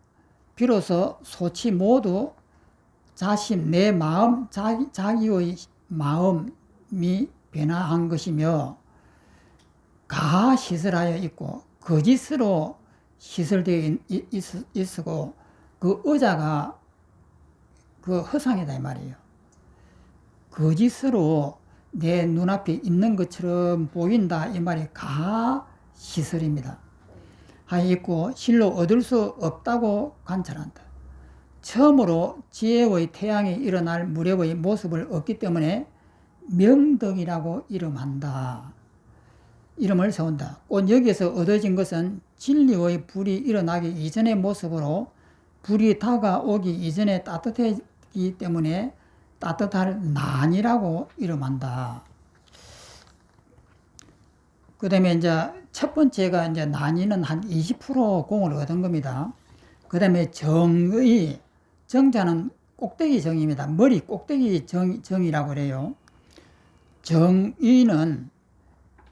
비로소 소치 모두 자신, 내 마음, 자기의 마음이 변화한 것이며 가하 시설하여 있고 거짓으로 시설되어 있고 그 의자가 그 허상이다 이 말이에요. 거짓으로 내 눈앞에 있는 것처럼 보인다 이 말이 가하 시설입니다. 하여 있고 실로 얻을 수 없다고 관찰한다. 처음으로 지혜의 태양이 일어날 무렵의 모습을 얻기 때문에 명덕이라고 이름한다. 이름을 세운다. 곧 여기에서 얻어진 것은 진리의 불이 일어나기 이전의 모습으로 불이 다가오기 이전에 따뜻하기 때문에 따뜻할 난이라고 이름한다. 그 다음에 이제 첫 번째가 이제 난이는 한 20% 공을 얻은 겁니다. 그 다음에 정의, 정자는 꼭대기 정입니다. 머리 꼭대기 정이라고 그래요. 정의는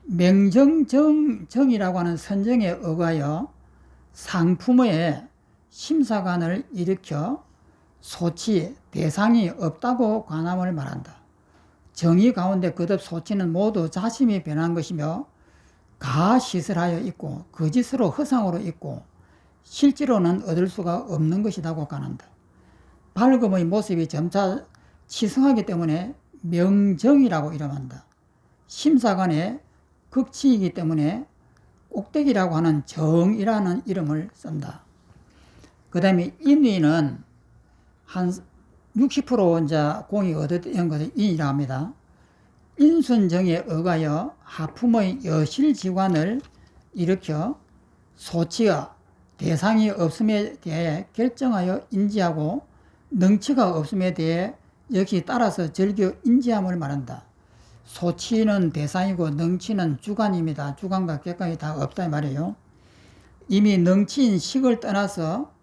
명정정이라고 하는 선정에 의하여 상품의 심사관을 일으켜 소치, 대상이 없다고 관함을 말한다. 정의 가운데 거듭 소치는 모두 자심이 변한 것이며 가시설하여 있고 거짓으로 허상으로 있고 실제로는 얻을 수가 없는 것이라고 관한다. 밝음의 모습이 점차 치성하기 때문에 명정이라고 이름한다. 심사관의 극치이기 때문에 꼭대기라고 하는 정이라는 이름을 쓴다. 그 다음에 인위는 한 60% 이제 공이 얻어진 것을 인이라고 합니다. 인순정에 의하여 하품의 여실지관을 일으켜 소치가 대상이 없음에 대해 결정하여 인지하고 능치가 없음에 대해 역시 따라서 즐겨 인지함을 말한다. 소치는 대상이고 능치는 주관입니다. 주관과 객관이 다 없다 이 말이에요. 이미 능치인 식을 떠나서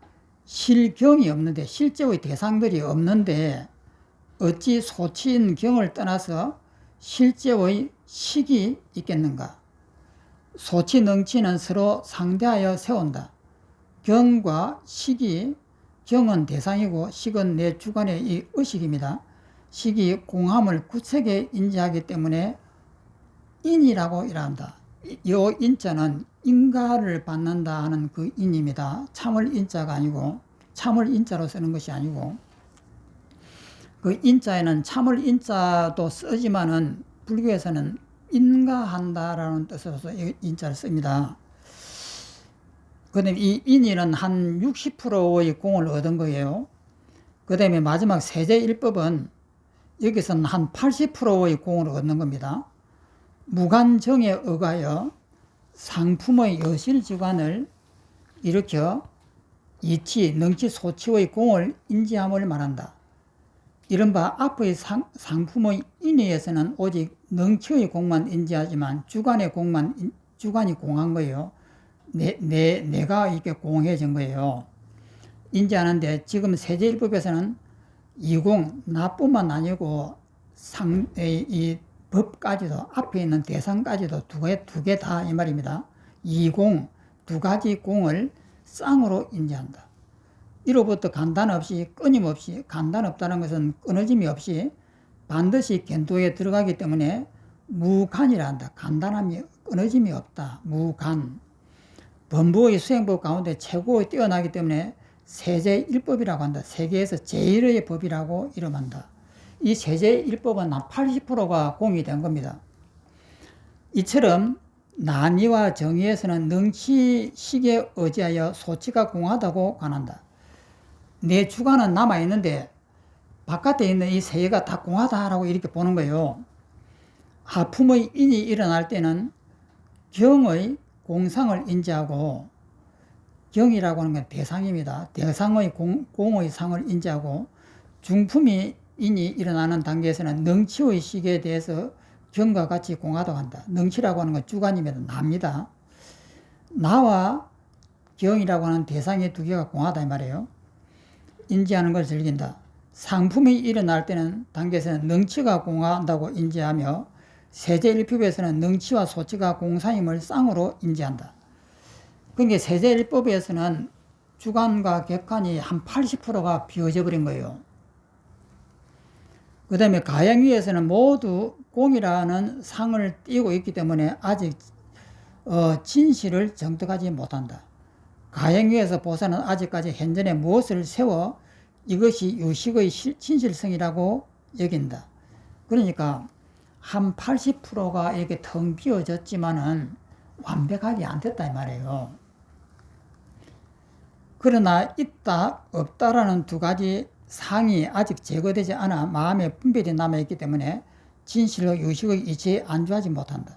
실경이 없는데, 실제의 대상들이 없는데 어찌 소치인 경을 떠나서 실제의 식이 있겠는가? 소치 능치는 서로 상대하여 세운다. 경과 식이, 경은 대상이고 식은 내 주관의 이 의식입니다. 식이 공함을 구체게 인지하기 때문에 인이라고 일한다. 이 인자는 인가를 받는다 하는 그 인입니다. 참을 인자가 아니고, 참을 인자로 쓰는 것이 아니고, 그 인자에는 참을 인자도 쓰지만은 불교에서는 인가한다라는 뜻으로서 인자를 씁니다. 그 다음에 이 인이는 한 60%의 공을 얻은 거예요. 그 다음에 마지막 세제일법은 여기서는 한 80%의 공을 얻는 겁니다. 무간정에 의하여 상품의 여실지관을 일으켜 이치, 능치, 소치의 공을 인지함을 말한다. 이른바 앞의 상품의 인의에서는 오직 능치의 공만 인지하지만 주관의 공만, 주관이 공한 거예요. 내가 이렇게 공해진 거예요. 인지하는데 지금 세제일법에서는 이공, 나뿐만 아니고 이 법까지도, 앞에 있는 대상까지도 두 개 다 이 말입니다. 이공, 두 가지 공을 쌍으로 인지한다. 이로부터 간단 없이, 끊임없이, 간단 없다는 것은 끊어짐이 없이 반드시 견도에 들어가기 때문에 무간이라 한다. 간단함이, 끊어짐이 없다. 무간. 범부의 수행법 가운데 최고의 뛰어나기 때문에 세제일법이라고 한다. 세계에서 제일의 법이라고 이름한다. 이 세제일법은 한 80%가 공이 된 겁니다. 이처럼 난이와 정의에서는 능치식에 의지하여 소치가 공하다고 관한다. 내 주관은 남아있는데 바깥에 있는 이 세계가 다 공하다라고 이렇게 보는 거예요. 하품의 인이 일어날 때는 경의 공상을 인지하고, 경이라고 하는 건 대상입니다. 대상의 공의 상을 인지하고, 중품이 인이 일어나는 단계에서는 능치의 식에 대해서 경과 같이 공하다고 한다. 능치라고 하는 건 주관입니다. 나입니다. 나와 경이라고 하는 대상의 두 개가 공하다 이 말이에요. 인지하는 걸 즐긴다. 상품이 일어날 때는 단계에서는 능치가 공한다고 인지하며 세제일법에서는 능치와 소치가 공사임을 쌍으로 인지한다. 그러니까 세제일법에서는 주관과 객관이 한 80%가 비워져 버린 거예요. 그 다음에 가행위에서는 모두 공이라는 상을 띄고 있기 때문에 아직 진실을 정득하지 못한다. 가행위에서 보살은 아직까지 현전에 무엇을 세워 이것이 유식의 진실성이라고 여긴다. 그러니까 한 80%가 이렇게 텅 비어졌지만은 완벽하게 안 됐다 이 말이에요. 그러나 있다, 없다라는 두 가지 상이 아직 제거되지 않아 마음의 분별이 남아있기 때문에 진실과 유식의 이치에 안주하지 못한다.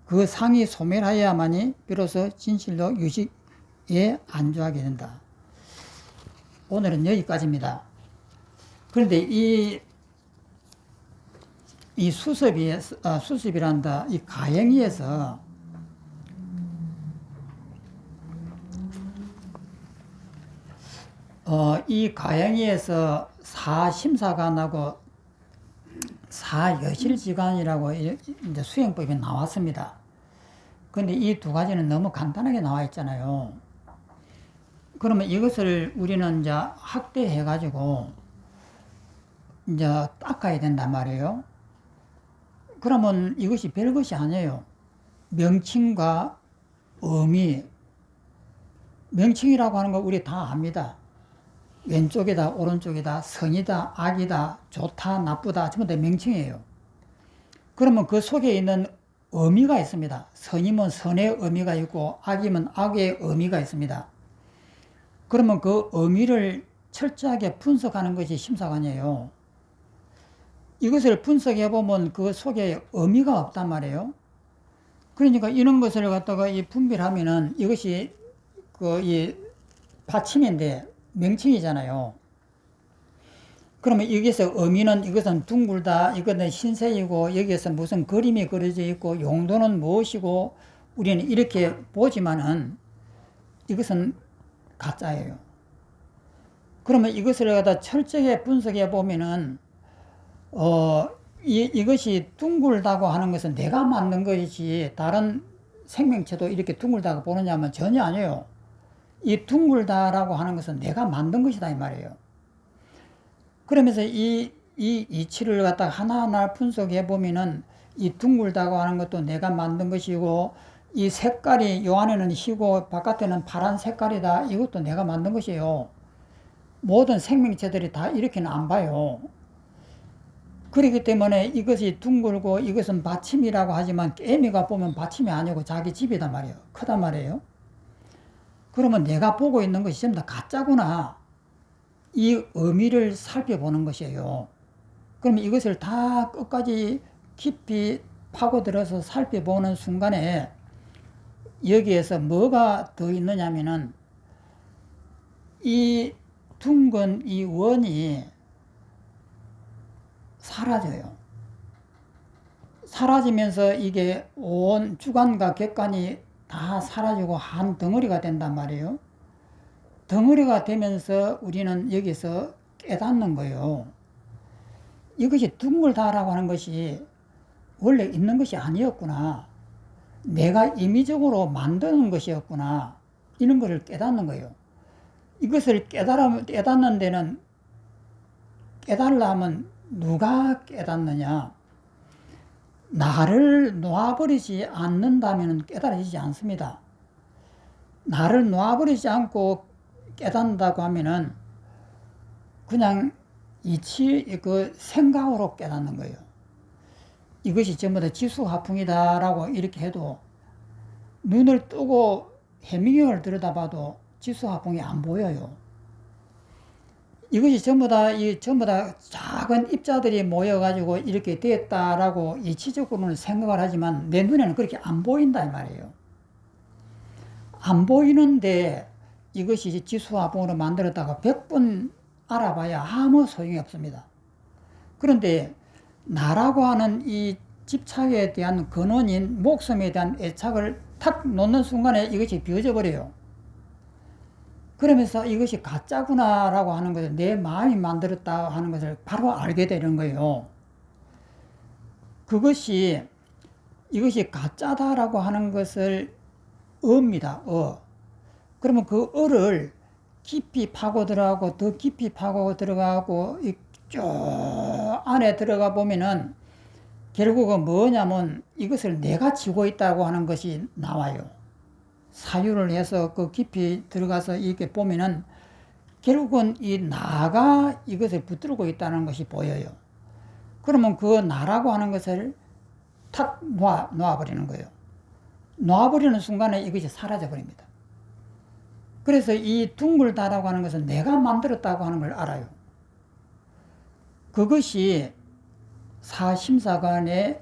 그 상이 소멸하여야만이 비로소 진실로 유식에 안주하게 된다. 오늘은 여기까지입니다. 그런데 이 수습이란다. 이 가행위에서 이 가행위에서 사심사관하고 사여실지관이라고 이제 수행법이 나왔습니다. 그런데 이 두 가지는 너무 간단하게 나와 있잖아요. 그러면 이것을 우리는 이제 학대해가지고 이제 닦아야 된단 말이에요. 그러면 이것이 별것이 아니에요. 명칭과 의미, 명칭이라고 하는 거 우리 다 압니다. 왼쪽이다, 오른쪽이다, 선이다, 악이다, 좋다, 나쁘다, 전부 다 명칭이에요. 그러면 그 속에 있는 의미가 있습니다. 선이면 선의 의미가 있고, 악이면 악의 의미가 있습니다. 그러면 그 의미를 철저하게 분석하는 것이 심사관이에요. 이것을 분석해보면 그 속에 의미가 없단 말이에요. 그러니까 이런 것을 갖다가 이 분별하면은 이것이 이 받침인데 명칭이잖아요. 그러면 여기서 의미는 이것은 둥글다, 이것은 흰색이고 여기에서 무슨 그림이 그려져 있고 용도는 무엇이고 우리는 이렇게 보지만은 이것은 가짜예요. 그러면 이것을 갖다 철저하게 분석해 보면은 이것이 둥글다고 하는 것은 내가 만든 것이지 다른 생명체도 이렇게 둥글다고 보느냐면 전혀 아니에요. 이 둥글다라고 하는 것은 내가 만든 것이다 이 말이에요. 그러면서 이 이치를 갖다가 하나하나 분석해 보면은 이 둥글다고 하는 것도 내가 만든 것이고, 이 색깔이 요 안에는 희고 바깥에는 파란 색깔이다, 이것도 내가 만든 것이에요. 모든 생명체들이 다 이렇게는 안 봐요. 그렇기 때문에 이것이 둥글고 이것은 받침이라고 하지만 애미가 보면 받침이 아니고 자기 집이단 말이에요. 크단 말이에요. 그러면 내가 보고 있는 것이 전부 다 가짜구나, 이 의미를 살펴보는 것이에요. 그러면 이것을 다 끝까지 깊이 파고들어서 살펴보는 순간에 여기에서 뭐가 더 있느냐면은 이 둥근 이 원이 사라져요. 사라지면서 이게 온 주간과 객관이 다 사라지고 한 덩어리가 된단 말이에요. 덩어리가 되면서 우리는 여기서 깨닫는 거예요. 이것이 둥글다라고 하는 것이 원래 있는 것이 아니었구나, 내가 임의적으로 만드는 것이었구나, 이런 것을 깨닫는 거예요. 이것을 깨닫는 데는, 깨달으려면 누가 깨닫느냐, 나를 놓아버리지 않는다면 깨달아지지 않습니다. 나를 놓아버리지 않고 깨닫는다고 하면은 그냥 그 생각으로 깨닫는 거예요. 이것이 전부 다 지수화풍이다라고 이렇게 해도 눈을 뜨고 해미경을 들여다봐도 지수화풍이 안 보여요. 이것이 전부 다 작은 입자들이 모여가지고 이렇게 됐다라고 이치적으로는 생각을 하지만 내 눈에는 그렇게 안 보인다 이 말이에요. 안 보이는데 이것이 지수화풍으로 만들었다가 100번 알아봐야 아무 소용이 없습니다. 그런데 나라고 하는 이 집착에 대한 근원인 목숨에 대한 애착을 탁 놓는 순간에 이것이 비어져 버려요. 그러면서 이것이 가짜구나라고 하는 것을, 내 마음이 만들었다 하는 것을 바로 알게 되는 거예요. 이것이 가짜다라고 하는 것을 어입니다. 그러면 그 어를 깊이 파고 들어가고 더 깊이 파고 들어가고 쭉 안에 들어가 보면은 결국은 뭐냐면 이것을 내가 지고 있다고 하는 것이 나와요. 사유를 해서 그 깊이 들어가서 이렇게 보면은 결국은 이 나가 이것을 붙들고 있다는 것이 보여요. 그러면 그 나라고 하는 것을 탁 놓아버리는 거예요. 놓아버리는 순간에 이것이 사라져 버립니다. 그래서 이 둥글다라고 하는 것은 내가 만들었다고 하는 걸 알아요. 그것이 사심사관의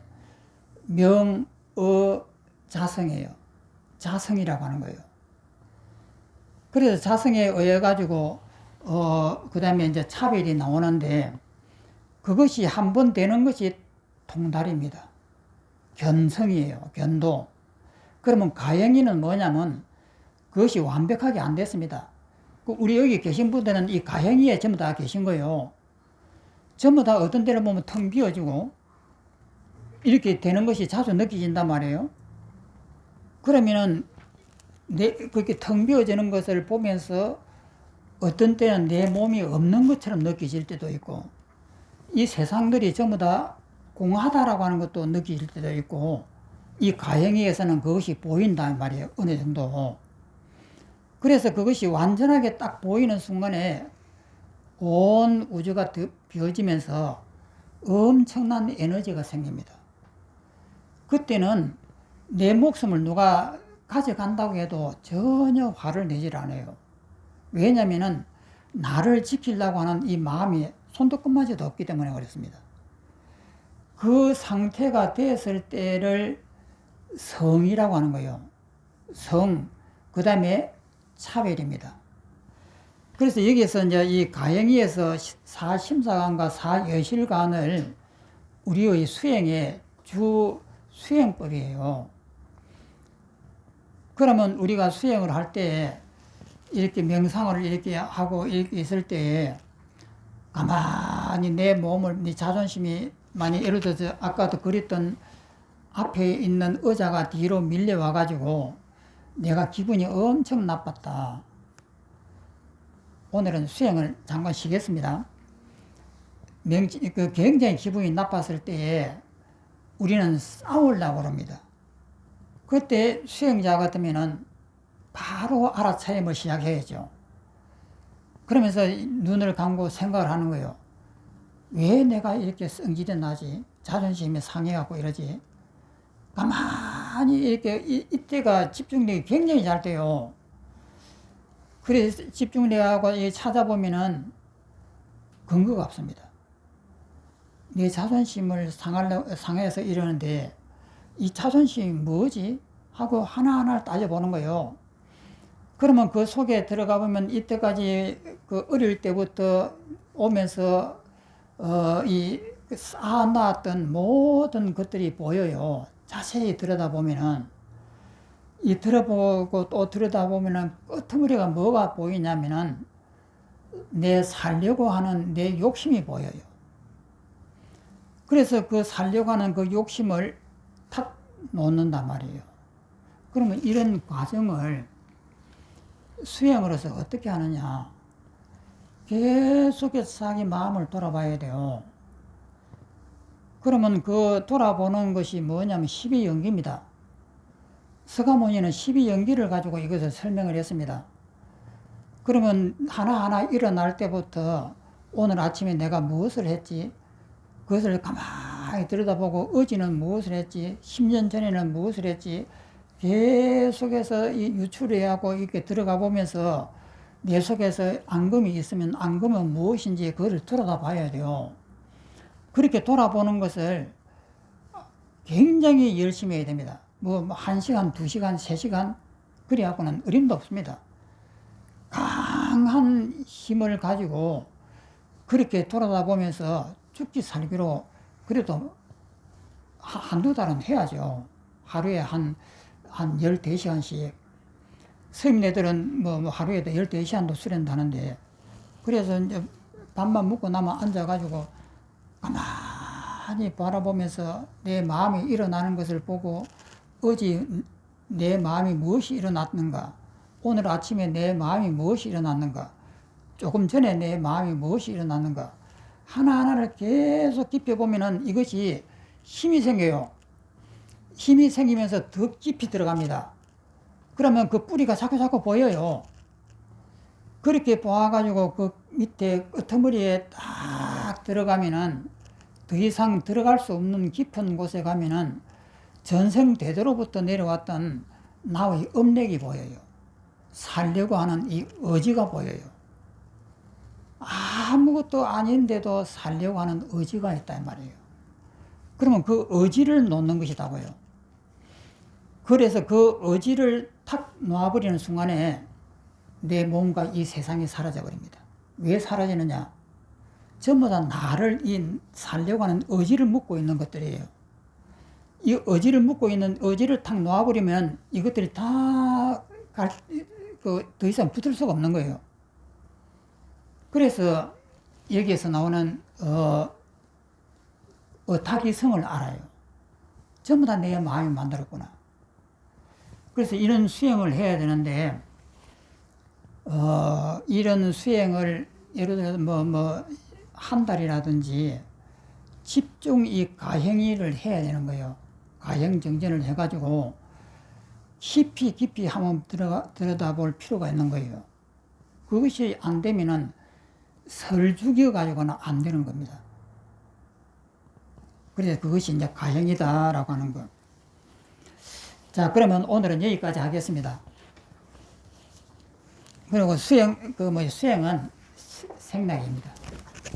자성이에요. 자성이라고 하는 거예요. 그래서 자성에 의해 가지고 그 다음에 이제 차별이 나오는데, 그것이 한 번 되는 것이 통달입니다. 견성이에요. 견도. 그러면 가행이는 뭐냐면 그것이 완벽하게 안 됐습니다. 우리 여기 계신 분들은 이 가행이에 전부 다 계신 거예요. 전부 다 어떤 때를 보면 텅 비어지고 이렇게 되는 것이 자주 느껴진단 말이에요. 그러면은 그렇게 텅 비어지는 것을 보면서 어떤 때는 내 몸이 없는 것처럼 느껴질 때도 있고, 이 세상들이 전부 다 공하다라고 하는 것도 느껴질 때도 있고, 이 가행위에서는 그것이 보인다 말이에요. 어느 정도. 그래서 그것이 완전하게 딱 보이는 순간에 온 우주가 비어지면서 엄청난 에너지가 생깁니다. 그때는 내 목숨을 누가 가져간다고 해도 전혀 화를 내질 않아요. 왜냐면은 나를 지키려고 하는 이 마음이 손톱끝마저도 없기 때문에 그렇습니다. 그 상태가 됐을 때를 성이라고 하는 거예요. 성, 그 다음에 차별입니다. 그래서 여기에서 이제 이 가행위에서 사심사관과 사여실관을 우리의 수행의 주 수행법이에요. 그러면 우리가 수행을 할 때 이렇게 명상을 이렇게 하고 이렇게 있을 때 가만히 가만히 내 몸을, 네 자존심이 많이 예를 들어서 아까도 그랬던 앞에 있는 의자가 뒤로 밀려와가지고 내가 기분이 엄청 나빴다. 오늘은 수행을 잠깐 쉬겠습니다. 굉장히 기분이 나빴을 때에 우리는 싸우려고 합니다. 그때 수행자 같으면은 바로 알아차림을 시작해야죠. 그러면서 눈을 감고 생각을 하는 거예요. 왜 내가 이렇게 성질이 나지? 자존심이 상해갖고 이러지? 가만히 이렇게 이때가 집중력이 굉장히 잘 돼요. 그래서 집중력하고 찾아보면은 근거가 없습니다. 내 자존심을 상해서 이러는데 이 자존심이 뭐지? 하고 하나하나 따져보는 거예요. 그러면 그 속에 들어가 보면 이때까지 그 어릴 때부터 오면서 쌓아놨던 모든 것들이 보여요. 자세히 들여다보면은 이 들어보고 또 들여다보면은 끄트머리가 뭐가 보이냐면은 내 살려고 하는 내 욕심이 보여요. 그래서 그 살려고 하는 그 욕심을 탁 놓는단 말이에요. 그러면 이런 과정을 수행으로서 어떻게 하느냐? 계속해서 자기 마음을 돌아봐야 돼요. 그러면 그 돌아보는 것이 뭐냐면 12연기입니다. 서가모니는 12연기를 가지고 이것을 설명을 했습니다. 그러면 하나하나 일어날 때부터 오늘 아침에 내가 무엇을 했지? 그것을 가만히 들여다보고 어제는 무엇을 했지? 10년 전에는 무엇을 했지? 계속해서 유출해하고 이렇게 들어가 보면서 내 속에서 앙금이 있으면 앙금은 무엇인지 그걸 돌아봐야 돼요. 그렇게 돌아보는 것을 굉장히 열심히 해야 됩니다. 뭐 1시간, 2시간, 3시간 그래갖고는 어림도 없습니다. 강한 힘을 가지고 그렇게 돌아다보면서 죽기 살기로 그래도 한두 달은 해야죠. 하루에 한 14시간씩. 스님네들은 뭐 하루에도 14시간도 수련하는데, 그래서 이제 밥만 먹고 나면 앉아가지고 가만히 바라보면서 내 마음이 일어나는 것을 보고 어제 내 마음이 무엇이 일어났는가, 오늘 아침에 내 마음이 무엇이 일어났는가, 조금 전에 내 마음이 무엇이 일어났는가, 하나하나를 계속 깊이 보면은 이것이 힘이 생겨요. 힘이 생기면서 더 깊이 들어갑니다. 그러면 그 뿌리가 자꾸 보여요. 그렇게 보아가지고 그 밑에 끄트머리에 딱 들어가면은 더 이상 들어갈 수 없는 깊은 곳에 가면은 전생대대로부터 내려왔던 나의 업력이 보여요. 살려고 하는 이 의지가 보여요. 아무것도 아닌데도 살려고 하는 의지가 있단 말이에요. 그러면 그 의지를 놓는 것이다고요. 그래서 그 의지를 탁 놓아버리는 순간에 내 몸과 이 세상이 사라져 버립니다. 왜 사라지느냐? 전부 다 나를 살려고 하는 의지를 묻고 있는 것들이에요. 이 의지를 묻고 있는 의지를 탁 놓아버리면 이것들이 다 더 이상 붙을 수가 없는 거예요. 그래서 여기에서 나오는 어타기성을 알아요. 전부 다 내 마음이 만들었구나. 그래서 이런 수행을 해야 되는데, 이런 수행을 예를 들어서 한 달이라든지 집중 이 가행위를 해야 되는 거예요. 가행정전을 해가지고 깊이 한번 들여다볼 필요가 있는 거예요. 그것이 안 되면은 설죽여 가지고는 안 되는 겁니다. 그래서 그것이 이제 가행이다라고 하는 거. 자, 그러면 오늘은 여기까지 하겠습니다. 그리고 수행은 생락입니다.